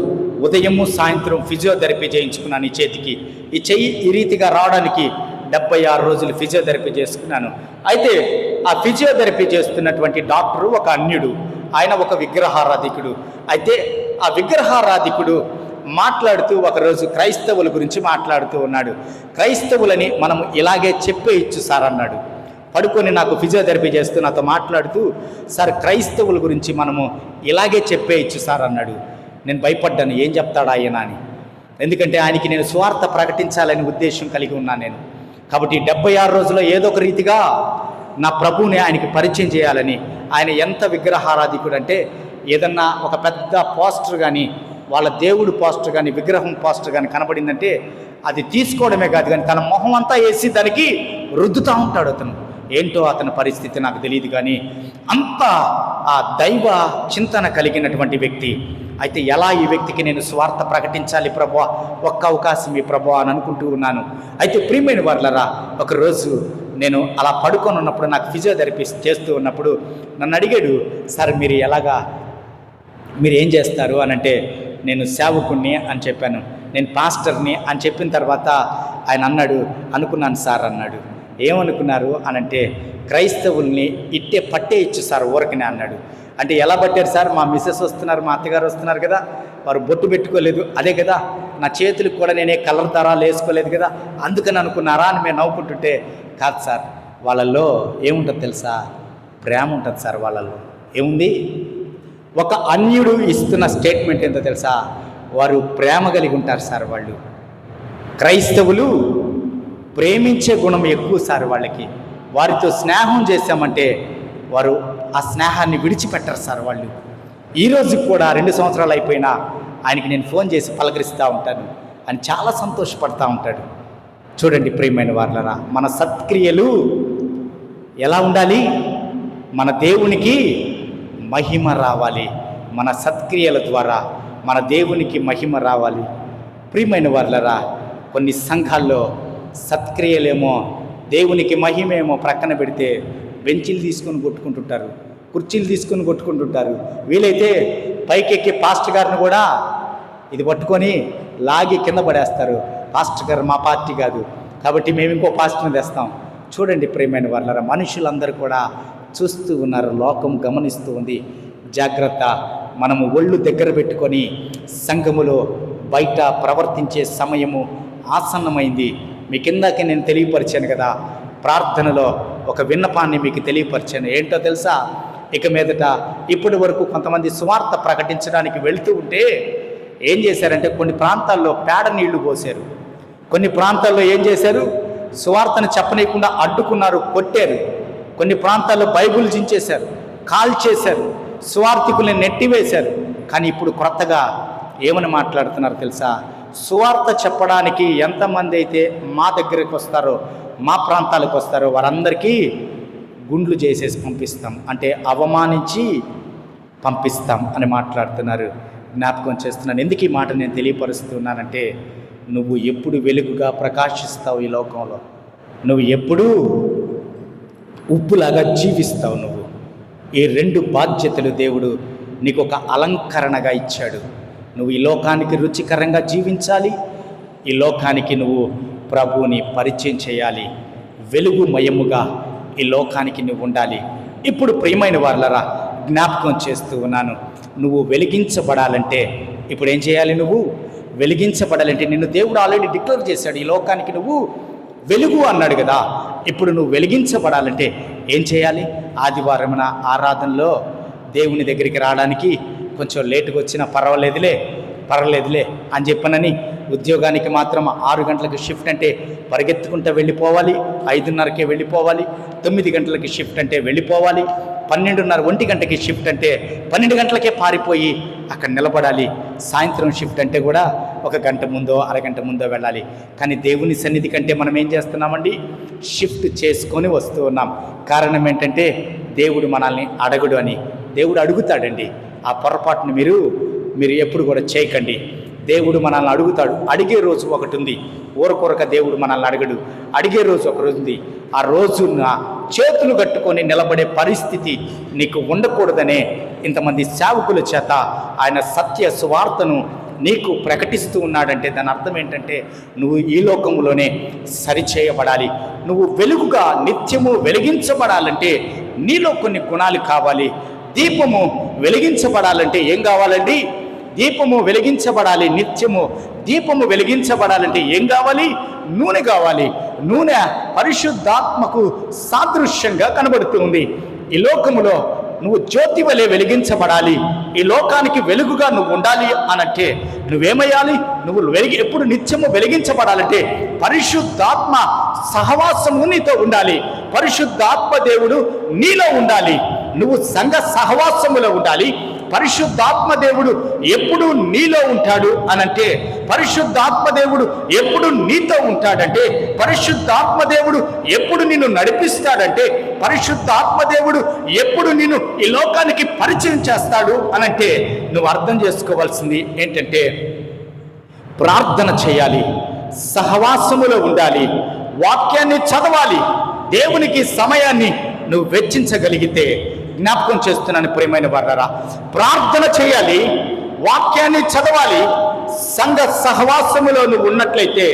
ఉదయము సాయంత్రం ఫిజియోథెరపీ చేయించుకున్నాను ఈ చేతికి. ఈ చెయ్యి ఈ రీతిగా రావడానికి 76 రోజులు ఫిజియోథెరపీ చేసుకున్నాను. అయితే ఆ ఫిజియోథెరపీ చేస్తున్నటువంటి డాక్టరు ఒక అన్యుడు, ఆయన ఒక విగ్రహారాధికుడు. అయితే ఆ విగ్రహారాధికుడు మాట్లాడుతూ ఒకరోజు క్రైస్తవుల గురించి మాట్లాడుతూ ఉన్నాడు. క్రైస్తవులని మనం ఇలాగే చెప్పేయచ్చు సార్ అన్నాడు. పడుకొని నాకు ఫిజియోథెరపీ చేస్తూ నాతో మాట్లాడుతూ, సార్ క్రైస్తవుల గురించి మనము ఇలాగే చెప్పేయచ్చు సార్ అన్నాడు. నేను భయపడ్డాను, ఏం చెప్తాడా ఆయన అని. ఎందుకంటే ఆయనకి నేను స్వార్థ ప్రకటించాలని ఉద్దేశం కలిగి ఉన్నాను నేను. కాబట్టి 76 రోజుల్లో ఏదో ఒక రీతిగా నా ప్రభువుని ఆయనకి పరిచయం చేయాలని. ఆయన ఎంత విగ్రహారాధికుడు అంటే, ఏదన్నా ఒక పెద్ద పోస్టర్ కానీ, వాళ్ళ దేవుడు పోస్టర్ కానీ, విగ్రహం పోస్టర్ కానీ కనబడిందంటే అది తీసుకోవడమే కాదు కానీ తన మొహం అంతా వేసి దానికి రుద్దుతూ ఉంటాడు అతను. ఏంటో అతని పరిస్థితి నాకు తెలియదు, కానీ అంత ఆ దైవ చింతన కలిగినటువంటి వ్యక్తి. అయితే ఎలా ఈ వ్యక్తికి నేను స్వార్థ ప్రకటించాలి ప్రభువా, ఒక్క అవకాశం ఈ ప్రభువా అని అనుకుంటూ ఉన్నాను. అయితే ప్రియమైన వారలారా, ఒకరోజు నేను అలా పడుకొని ఉన్నప్పుడు, నాకు ఫిజియోథెరపీ చేస్తూ ఉన్నప్పుడు నన్ను అడిగాడు, సార్ మీరు ఎలాగా మీరు ఏం చేస్తారు అని అంటే, నేను సేవకుణ్ణి అని చెప్పాను. నేను పాస్టర్ని అని చెప్పిన తర్వాత ఆయన అన్నాడు, అనుకున్నాను సార్ అన్నాడు. ఏమనుకున్నారు అని అంటే, క్రైస్తవుల్ని ఇట్టే పట్టేయచ్చు సార్ ఊరకనే అన్నాడు. అంటే ఎలా పట్టారు సార్? మా మిస్సెస్ వస్తున్నారు, మా అత్తగారు వస్తున్నారు కదా, వారు బొట్టు పెట్టుకోలేదు, అదే కదా, నా చేతులకు కూడా నేనే కలర్ దారాలు వేసుకోలేదు కదా, అందుకని అనుకున్నారా అని మేము నవ్వుకుంటుంటే, కాదు సార్, వాళ్ళల్లో ఏముంటుంది తెలుసా? ప్రేమ ఉంటుంది సార్. వాళ్ళల్లో ఏముంది? ఒక అన్యుడు ఇస్తున్న స్టేట్మెంట్ ఏంటో తెలుసా? వారు ప్రేమ కలిగి ఉంటారు సార్. వాళ్ళు క్రైస్తవులు ప్రేమించే గుణం ఎక్కువ సార్ వాళ్ళకి. వారితో స్నేహం చేశామంటే వారు ఆ స్నేహాన్ని విడిచిపెట్టరు సార్. వాళ్ళు ఈరోజు కూడా 2 సంవత్సరాలు అయిపోయినా ఆయనకి నేను ఫోన్ చేసి పలకరిస్తూ ఉంటాను, అని చాలా సంతోషపడతా ఉంటాడు. చూడండి ప్రియమైన వారలారా, మన సత్క్రియలు ఎలా ఉండాలి? మన దేవునికి మహిమ రావాలి. మన సత్క్రియల ద్వారా మన దేవునికి మహిమ రావాలి. ప్రియమైన వారలారా, కొన్ని సంఘాల్లో సత్క్రియలేమో దేవునికి మహిమేమో ప్రక్కన పెడితే బెంచీలు తీసుకొని కొట్టుకుంటుంటారు, కుర్చీలు తీసుకొని కొట్టుకుంటుంటారు. వీలైతే పైకెక్కి పాస్టర్ గారిని కూడా ఇది పట్టుకొని లాగి కింద పడేస్తారు. పాస్టర్ గారు మా పార్టీ కాదు కాబట్టి మేము ఇంకో పాస్టర్ని తెస్తాం. చూడండి ప్రియమైన వారలారా, మనుషులందరూ కూడా చూస్తూ ఉన్నారు, లోకం గమనిస్తూ ఉంది. జాగ్రత్త. మనము ఒళ్ళు దగ్గర పెట్టుకొని సంఘములో బయట ప్రవర్తించే సమయము ఆసన్నమైంది. మీ కిందకి నేను తెలియపరిచాను కదా, ప్రార్థనలో ఒక విన్నపాన్ని మీకు తెలియపరిచాను. ఏంటో తెలుసా? ఇక మీదట ఇప్పటి వరకు కొంతమంది సువార్త ప్రకటించడానికి వెళుతూ ఉంటే ఏం చేశారంటే, కొన్ని ప్రాంతాల్లో పేడ నీళ్లు పోసారు. కొన్ని ప్రాంతాల్లో ఏం చేశారు? సువార్తను చెప్పనీయకుండా అడ్డుకున్నారు, కొట్టారు. కొన్ని ప్రాంతాల్లో బైబుల్ చించేశారు, కాల్చేశారు, సువార్థికుల్ని నెట్టివేశారు. కానీ ఇప్పుడు కొత్తగా ఏమని మాట్లాడుతున్నారు తెలుసా? సువార్త చెప్పడానికి ఎంతమంది అయితే మా దగ్గరికి వస్తారో, మా ప్రాంతాలకు వస్తారో, వారందరికీ గుండ్లు చేసేసి పంపిస్తాం, అంటే అవమానించి పంపిస్తాం అని మాట్లాడుతున్నారు. జ్ఞాపకం చేస్తున్నాను. ఎందుకు ఈ మాట నేను తెలియపరుస్తున్నానంటే, నువ్వు ఎప్పుడు వెలుగుగా ప్రకాశిస్తావు ఈ లోకంలో, నువ్వు ఎప్పుడూ ఉప్పులాగా జీవిస్తావు. నువ్వు ఈ 2 బాధ్యతలు దేవుడు నీకు ఒక అలంకరణగా ఇచ్చాడు. నువ్వు ఈ లోకానికి రుచికరంగా జీవించాలి, ఈ లోకానికి నువ్వు ప్రభువుని పరిచయం చేయాలి, వెలుగుమయముగా ఈ లోకానికి నువ్వు ఉండాలి. ఇప్పుడు ప్రియమైన వారలారా, జ్ఞాపకం చేస్తూ ఉన్నాను, నువ్వు వెలిగించబడాలంటే ఇప్పుడు ఏం చేయాలి? నువ్వు వెలిగించబడాలంటే నిన్ను దేవుడు ఆల్రెడీ డిక్లేర్ చేశాడు, ఈ లోకానికి నువ్వు వెలుగు అన్నాడు కదా. ఇప్పుడు నువ్వు వెలిగించబడాలంటే ఏం చేయాలి? ఆదివారమున ఆరాధనలో దేవుని దగ్గరికి రావడానికి కొంచెం లేటుగా వచ్చినా పర్వాలేదులే అని చెప్పనని ఉద్యోగానికి మాత్రం 6 గంటలకు షిఫ్ట్ అంటే పరిగెత్తుకుంటూ వెళ్ళిపోవాలి, 5:30కే వెళ్ళిపోవాలి, 9 గంటలకి షిఫ్ట్ అంటే వెళ్ళిపోవాలి, 12:30 1 గంటకి షిఫ్ట్ అంటే 12 గంటలకే పారిపోయి అక్కడ నిలబడాలి. సాయంత్రం షిఫ్ట్ అంటే కూడా 1 గంట ముందో అరగంట ముందో వెళ్ళాలి. కానీ దేవుని సన్నిధి కంటే మనం ఏం చేస్తున్నామండి? షిఫ్ట్ చేసుకొని వస్తూ ఉన్నాం. కారణం ఏంటంటే, దేవుడు మనల్ని అడగడు అని. దేవుడు అడుగుతాడండి. ఆ పొరపాటును మీరు ఎప్పుడు కూడా చేయకండి. దేవుడు మనల్ని అడుగుతాడు. అడిగే రోజు ఒకటి ఉంది. ఊరకొరక దేవుడు మనల్ని అడగడు. అడిగే రోజు ఒక రోజు ఉంది. ఆ రోజున చేతులు కట్టుకొని నిలబడే పరిస్థితి నీకు ఉండకూడదనే ఇంతమంది సేవకుల చేత ఆయన సత్య సువార్తను నీకు ప్రకటిస్తూ ఉన్నాడంటే దాని అర్థం ఏంటంటే, నువ్వు ఈ లోకంలోనే సరిచేయబడాలి. నువ్వు వెలుగుగా నిత్యము వెలిగించబడాలంటే నీలో కొన్ని గుణాలు కావాలి. దీపము వెలిగించబడాలంటే ఏం కావాలండి? దీపము వెలిగించబడాలి. నిత్యము దీపము వెలిగించబడాలంటే ఏం కావాలి? నూనె కావాలి. నూనె పరిశుద్ధాత్మకు సాదృశ్యంగా కనబడుతుంది. ఈ లోకములో నువ్వు జ్యోతి వలె వెలిగించబడాలి. ఈ లోకానికి వెలుగుగా నువ్వు ఉండాలి అనంటే నువ్వేమయ్యాలి? నువ్వు ఎప్పుడు నిత్యము వెలిగించబడాలంటే పరిశుద్ధాత్మ సహవాసము నీతో ఉండాలి. పరిశుద్ధాత్మ దేవుడు నీలో ఉండాలి. నువ్వు సంఘ సహవాసములో ఉండాలి. పరిశుద్ధాత్మ దేవుడు ఎప్పుడు నీలో ఉంటాడు అనంటే, పరిశుద్ధాత్మ దేవుడు ఎప్పుడు నీతో ఉంటాడంటే, పరిశుద్ధాత్మ దేవుడు ఎప్పుడు నిన్ను నడిపిస్తాడంటే, పరిశుద్ధాత్మ దేవుడు ఎప్పుడు నిన్ను ఈ లోకానికి పరిచయం చేస్తాడు అనంటే నువ్వు అర్థం చేసుకోవాల్సింది ఏంటంటే, ప్రార్థన చేయాలి, సహవాసములో ఉండాలి, వాక్యాన్ని చదవాలి. దేవునికి సమయాన్ని నువ్వు వెచ్చించగలిగితే జ్ఞాపకం చేస్తున్నాను ప్రియమైన వారలారా. ప్రార్థన చేయాలి, వాక్యాన్ని చదవాలి, సంఘ సహవాసములో నువ్వు ఉన్నట్లయితే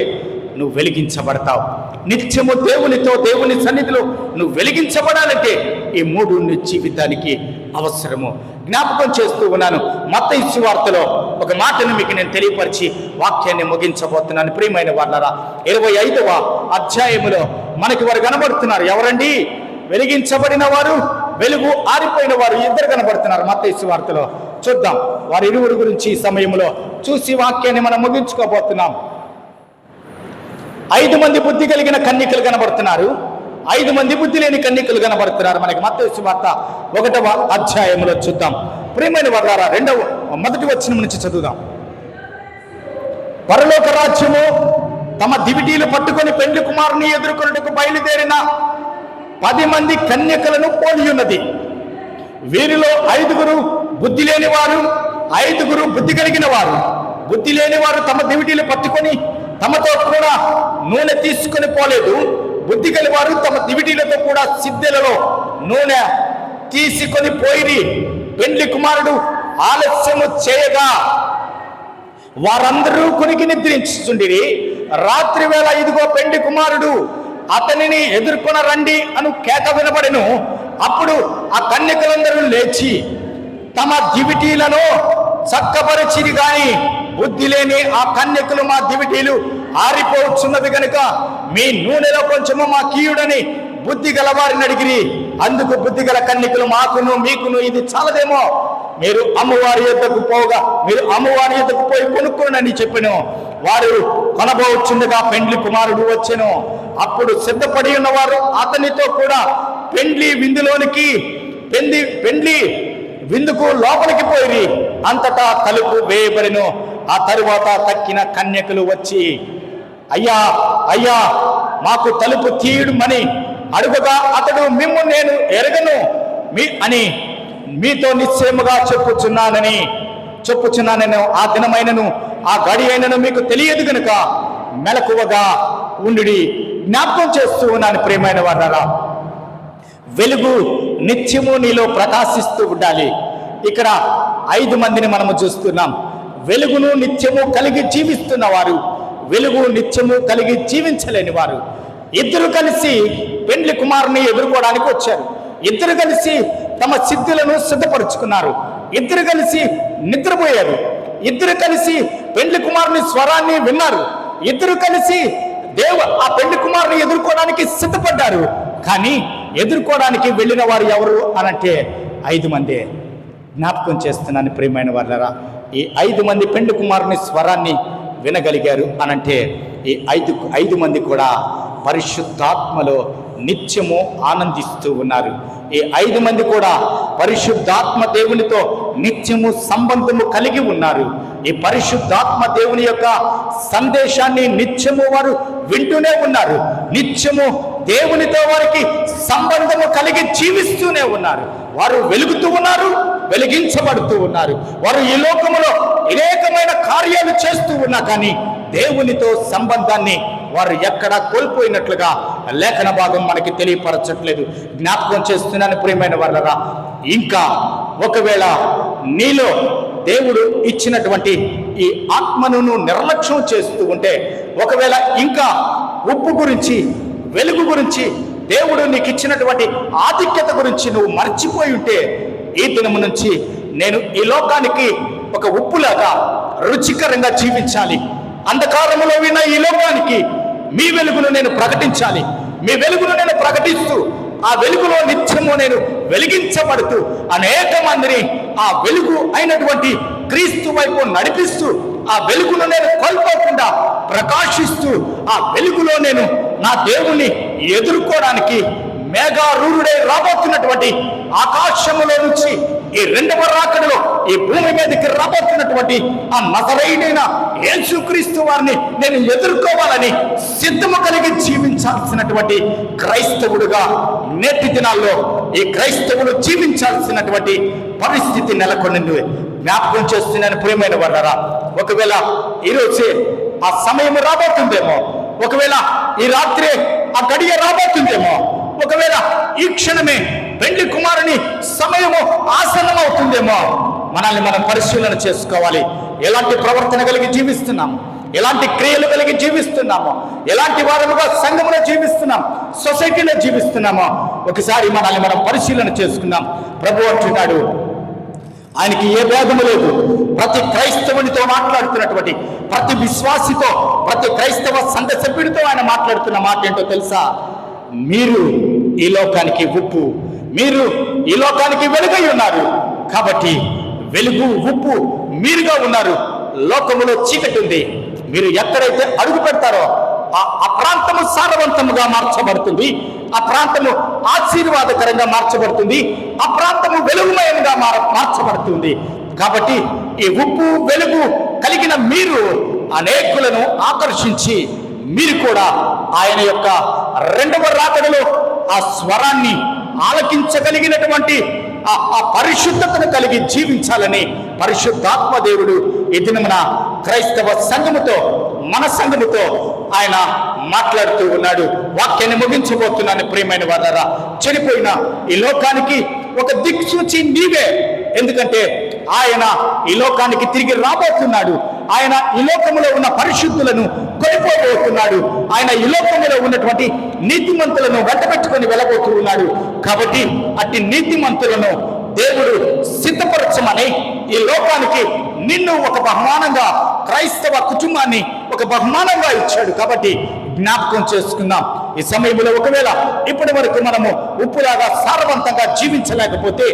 నువ్వు వెలిగించబడతావు. నిత్యము దేవునితో, దేవుని సన్నిధిలో నువ్వు వెలిగించబడాలంటే ఈ మూడు నీ జీవితానికి అవసరము. జ్ఞాపకం చేస్తూ ఉన్నాను. మత్తయి సువార్తలో ఒక మాటను మీకు నేను తెలియపరిచి వాక్యాన్ని ముగించబోతున్నాను. ప్రియమైన వారలారా, 25వ అధ్యాయములో మనకి వారు కనబడుతున్నారు. ఎవరండి? వెలిగించబడిన వారు, వెలుగు ఆరిపోయిన వారు ఇద్దరు కనబడుతున్నారు మత్తయి సువార్తలో. చూద్దాం వారి ఇరువురు గురించి ఈ సమయంలో చూసి వాక్యాన్ని మనం ముగించుకోబోతున్నాం. 5 మంది బుద్ధి కలిగిన కన్యకలు కనబడుతున్నారు, 5 మంది బుద్ధి లేని కన్యకలు కనబడుతున్నారు. మనకి మత్తయి సువార్త 1వ అధ్యాయంలో చూద్దాం. ప్రియమైన వారలారా, మొదటి వచనం నుంచి చదువుదాం. పరలోక రాజ్యము తమ దివిటీలు పట్టుకొని పెండ్లి కుమారుని ఎదుర్కొనుటకు బయలుదేరిన 10 మంది కన్యకలను పోలి ఉన్నది. వీరిలో 5గురు బుద్ధి లేని వారు, 5గురు బుద్ధి కలిగిన వారు. బుద్ధి లేని వారు తమ దివిటీలు పట్టుకొని తమతో కూడా నూనె తీసుకొని పోలేదు. బుద్ధి కలివారు తమ దివిటీలతో కూడా సిద్ధెలలో నూనె తీసుకొని పోయి పెండ్లి కుమారుడు ఆలస్యము చేయగా వారందరూ కునికి నిద్రించుచుండిరి. రాత్రి వేళ ఇదిగో పెండ్లి కుమారుడు, అతనిని ఎదుర్కొన రండి అను కేక వినబడెను. అప్పుడు ఆ కన్యకలందరూ లేచి తమ దివిటీలను చక్కపరిచిరి. గాని బుద్ధి లేని ఆ కన్యకలు, మా దివిటీలు ఆరిపోవచ్చున్నది కనుక మీ నూనెలో కొంచెము మా కీయుడని బుద్ధి గలవారిని అడిగిరి. అందుకు బుద్ధి గల కన్యకలు, మాకును మీకును ఇది చాలదేమో, మీరు అమ్మవారి యొద్దకు పోయి కొనుక్కోనని చెప్పెను. వారు కొనబోచుండగా పెండ్లి కుమారుడు వచ్చెను. అప్పుడు సిద్ధపడి ఉన్నవారు అతనితో కూడా పెండ్లి విందుకు లోపలికి పోయి అంతటా తలుపు వేయబడెను. ఆ తరువాత తక్కిన కన్యకలు వచ్చి, అయ్యా అయ్యా మాకు తలుపు తీయడమని అడుగగా అతడు, మిమ్ము నేను ఎరగను అని మీతో నిశ్చయముగా చెప్పుచున్నానని ఆ దినమైనను ఆ గడి అయినను మీకు తెలియదు గనుక మెలకువగా ఉండి జ్ఞాపకం చేస్తూ ఉన్నాను. ప్రియమైన వారలారా, వెలుగు నిత్యము నీలో ప్రకాశిస్తూ ఉండాలి. ఇక్కడ 5 మందిని మనము చూస్తున్నాం. వెలుగును నిత్యము కలిగి జీవిస్తున్న వారు, వెలుగు నిత్యము కలిగి జీవించలేని వారు. ఇద్దరు కలిసి పెండ్లి కుమారుని ఎదుర్కోవడానికి వచ్చారు. ఇద్దరు కలిసి తమ సిద్ధులను సిద్ధపరుచుకున్నారు. ఇద్దరు కలిసి నిద్రపోయారు. ఇద్దరు కలిసి పెండ్లి కుమారుని స్వరాన్ని విన్నారు. ఇద్దరు కలిసి ఆ పెండ్లి కుమారుని ఎదుర్కోవడానికి సిద్ధపడ్డారు. కానీ ఎదుర్కోవడానికి వెళ్ళిన వారు ఎవరు అనంటే 5 మందే. జ్ఞాపకం చేస్తున్నాను ప్రియమైన వారలారా, ఈ 5 మంది పెండ్లి కుమారుని స్వరాన్ని వినగలిగారు అనంటే ఈ 5 మంది కూడా పరిశుద్ధాత్మలో నిత్యము ఆనందిస్తూ ఉన్నారు. ఈ 5 మంది కూడా పరిశుద్ధాత్మ దేవునితో నిత్యము సంబంధము కలిగి ఉన్నారు. ఈ పరిశుద్ధాత్మ దేవుని యొక్క సందేశాన్ని నిత్యము వారు వింటూనే ఉన్నారు. నిత్యము దేవునితో వారికి సంబంధము కలిగి జీవిస్తూనే ఉన్నారు. వారు వెలుగుతూ ఉన్నారు, వెలిగించబడుతూ ఉన్నారు. వారు ఈ లోకములో అనేకమైన కార్యాలు చేస్తూ ఉన్నా కానీ దేవునితో సంబంధాన్ని వారు ఎక్కడా కోల్పోయినట్లుగా లేఖన భాగం మనకి తెలియపరచట్లేదు. జ్ఞాపకం చేస్తున్నాను ప్రియమైన వారలారా, ఇంకా ఒకవేళ నీలో దేవుడు ఇచ్చినటువంటి ఈ ఆత్మను నిర్లక్ష్యం చేస్తూ ఉంటే, ఒకవేళ ఇంకా ఉప్పు గురించి, వెలుగు గురించి, దేవుడు నీకు ఇచ్చినటువంటి ఆధిక్యత గురించి నువ్వు మర్చిపోయి ఉంటే, ఈ దినము నుంచి నేను ఈ లోకానికి ఒక ఉప్పులాగా రుచికరంగా జీవించాలి. అంధకారములో విన్న ఈ లోకానికి మీ వెలుగును నేను ప్రకటించాలి. మీ వెలుగును నేను ప్రకటిస్తూ ఆ వెలుగులో నిత్యము నేను వెలిగించబడుతూ అనేక మందిని ఆ వెలుగు అయినటువంటి క్రీస్తు వైపు నడిపిస్తూ ఆ వెలుగును నేను కోల్పోకుండా ప్రకాశిస్తూ ఆ వెలుగులో నేను నా దేవుణ్ణి ఎదుర్కోవడానికి మేఘారూఢుడై రాబోతున్నటువంటి ఆకాశములో నుంచి ఈ 2వ రాకడలో ఈ భూమి మీదకి రాబోతున్నటువంటి ఆ నజరేయుడైన యేసుక్రీస్తు వారిని నేను ఎదుర్కోవాలని సిద్ధము కలిగి జీవించాల్సినటువంటి క్రైస్తవుడుగా నేటి దినాల్లో ఈ క్రైస్తవులు జీవించాల్సినటువంటి పరిస్థితి నెలకొనింది. జ్ఞాపకం చేస్తున్నాను ప్రియమైన వారలారా, ఒకవేళ ఈరోజే ఆ సమయం రాబోతుందేమో, ఒకవేళ ఈ రాత్రే ఆ గడియ రాబోతుందేమో, ఒకవేళ ఈ క్షణమే పెళ్లి కుమారుని సమయము ఆసన్నమవుతుందేమో మనల్ని మనం పరిశీలన చేసుకోవాలి. ఎలాంటి ప్రవర్తన కలిగి జీవిస్తున్నాం, ఎలాంటి క్రియలు కలిగి జీవిస్తున్నామో, ఎలాంటి వారముగా సంఘములో జీవిస్తున్నాం, సొసైటీలో జీవిస్తున్నామో ఒకసారి మనల్ని మనం పరిశీలన చేసుకుందాం. ప్రభు అంటున్నాడు, ఆయనకి ఏ భేదము లేదు. ప్రతి క్రైస్తవునితో మాట్లాడుతున్నటువంటి, ప్రతి విశ్వాసితో, ప్రతి క్రైస్తవ సంఘ సభ్యుడితో ఆయన మాట్లాడుతున్న మాట ఏంటో తెలుసా? మీరు ఈ లోకానికి ఉప్పు, మీరు ఈ లోకానికి వెలుగై ఉన్నారు. కాబట్టి వెలుగు, ఉప్పు మీరుగా ఉన్నారు. లోకములో చీకటి ఉంది. మీరు ఎక్కడైతే అడుగు పెడతారో ఆ ప్రాంతము సారవంతముగా మార్చబడుతుంది, ఆ ప్రాంతము ఆశీర్వాదకరంగా మార్చబడుతుంది, ఆ ప్రాంతము వెలుగుమయంగా మార్చబడుతుంది. కాబట్టి ఈ ఉప్పు వెలుగు కలిగిన మీరు అనేకులను ఆకర్షించి మీరు కూడా ఆయన యొక్క రెండవ రాకడలో ఆ స్వరాన్ని ఆలకించగలిగినటువంటి ఆ పరిశుద్ధతను కలిగి జీవించాలని పరిశుద్ధాత్మ దేవుడు ఈ దినమున క్రైస్తవ సంఘముతో, మన సంఘముతో ఆయన మాట్లాడుతూ ఉన్నాడు. వాక్యాన్ని ముగించబోతున్నాను. ప్రియమైన వారలారా, చెడిపోయిన ఈ లోకానికి ఒక దిక్సూచి నీవే. ఎందుకంటే ఆయన ఈ లోకానికి తిరిగి రాబోతున్నాడు. ఆయన ఈ లోకములో ఉన్న పరిశుద్ధులను కొనిపోబోతున్నాడు. ఆయన ఈ లోకములో ఉన్నటువంటి నీతిమంతులను వెంటబెట్టుకొని వెళ్ళబోతూ ఉన్నాడు. కాబట్టి అట్టి నీతిమంతులను దేవుడు సిద్ధపరచమని ఈ లోకానికి నిన్ను ఒక బహుమానంగా, క్రైస్తవ కుటుంబాన్ని ఒక బహుమానంగా ఇచ్చాడు. కాబట్టి జ్ఞాపకం చేసుకుందాం. ఈ సమయంలో ఒకవేళ ఇప్పటి వరకు మనము ఉప్పులాగా సారవంతంగా జీవించలేకపోతే,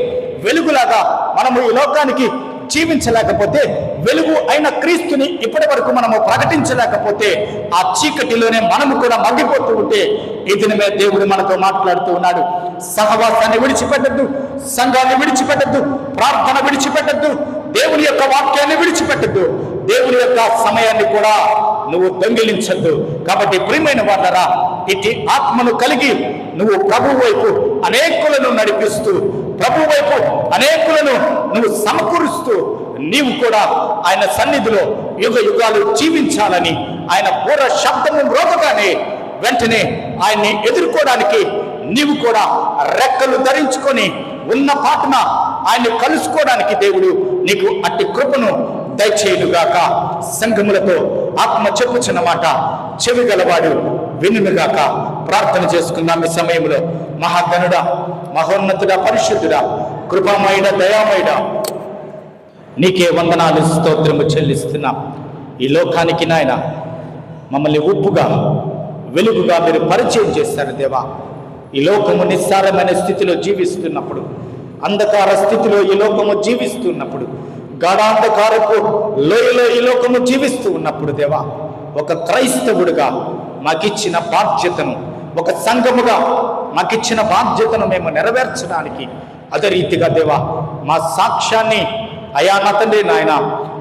వెలుగులాగా మనము ఈ లోకానికి జీవించలేకపోతే, వెలుగు అయిన క్రీస్తుని ఇప్పటి వరకు మనము ప్రకటించలేకపోతే, ఆ చీకటిలోనే మనము కూడా మగ్గిపోతూ ఉంటే, ఈ దినమే దేవుడు మనతో మాట్లాడుతూ ఉన్నాడు. సహవాసాన్ని విడిచిపెట్టద్దు, సంఘాన్ని విడిచిపెట్టద్దు, ప్రార్థన విడిచిపెట్టద్దు, దేవుని యొక్క వాక్యాన్ని విడిచిపెట్టద్దు, దేవుని యొక్క సమయాన్ని కూడా నువ్వు దొంగిలించద్దు. కాబట్టి ప్రియమైన వారలారా, ఇటు ఆత్మను కలిగి నువ్వు ప్రభు వైపు అనేకులను నడిపిస్తూ, ప్రభు వైపు అనేకులను నువ్వు సమకూరుస్తూ, నీవు కూడా ఆయన సన్నిధిలో యుగ యుగాలు జీవించాలని ఆయన పూర్వ శబ్దము మ్రోగగానే వెంటనే ఆయన్ని ఎదుర్కోవడానికి నీవు కూడా రెక్కలు ధరించుకొని ఉన్న పాటున ఆయన్ని కలుసుకోవడానికి దేవుడు నీకు అట్టి కృపను దయచేయునుగాక. సంఘములతో ఆత్మ చెప్పుచున్న మాట చెవి గలవాడు వినుగాక. ప్రార్థన చేసుకుందాం ఈ సమయంలో. మహాగణుడా, మహోన్నతుడా, పరిశుద్ధుడా, కృపామయుడ, దయామయుడ, నీకే వందనాలు, స్తోత్రము చెల్లిస్తున్నాం. ఈ లోకానికి నాయన మమ్మల్ని ఉప్పుగా, వెలుగుగా మీరు పరిచయం చేస్తారు దేవా. ఈ లోకము నిస్సారమైన స్థితిలో జీవిస్తున్నప్పుడు, అంధకార స్థితిలో ఈ లోకము జీవిస్తున్నప్పుడు, గాఢాంధకారపు లోయలో ఈ లోకము జీవిస్తూ ఉన్నప్పుడు దేవా, ఒక క్రైస్తవుడిగా మాకిచ్చిన బాధ్యతను, ఒక సంఘముగా మాకిచ్చిన బాధ్యతను మేము నెరవేర్చడానికి, అదే రీతిగా దేవా మా సాక్ష్యాన్ని, అయా నా తండ్రి నాయన,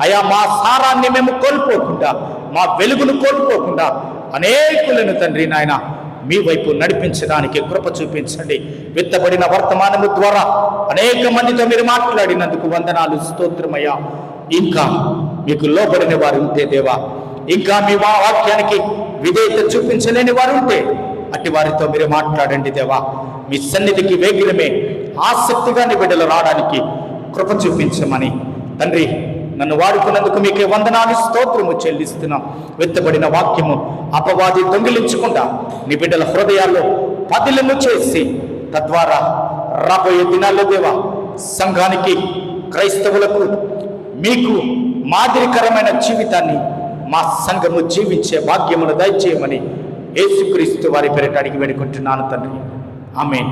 అయా మా సారాన్ని మేము కోల్పోకుండా, మా వెలుగును కోల్పోకుండా అనేకులను తండ్రి నాయన మీ వైపు నడిపించడానికి కృప చూపించండి. విత్తబడిన వర్తమానము ద్వారా అనేక మందితో మీరు మాట్లాడినందుకు వందనాలు, స్తోత్రమయ్యా. ఇంకా మీకు లోబడిన వారు ఉంటే దేవా, ఇంకా మీ వాక్యానికి విధేయత చూపించలేని వారు ఉంటే అట్టి వారితో మీరు మాట్లాడండి దేవా. మీ సన్నిధికి వేగిరమే ఆసక్తిగా నీ బిడ్డలు రావడానికి కృప చూపించమని తండ్రి నన్ను వాడుకున్నందుకు మీకే వందనాలు, స్తోత్రము చెల్లిస్తున్నాం. వెత్తబడిన వాక్యము అపవాది దొంగిలించకుండా నీ బిడ్డల హృదయాల్లో పదిలము చేసి, తద్వారా రాబోయే దినాల్లో దేవా సంఘానికి, క్రైస్తవులకు మీకు మాదిరికరమైన జీవితాన్ని మా సంఘము జీవించే భాగ్యమును దయచేయమని యేసుక్రీస్తు వారి పేరిట అడిగి వేడుకుంటున్నాను తండ్రి. ఆమేన్.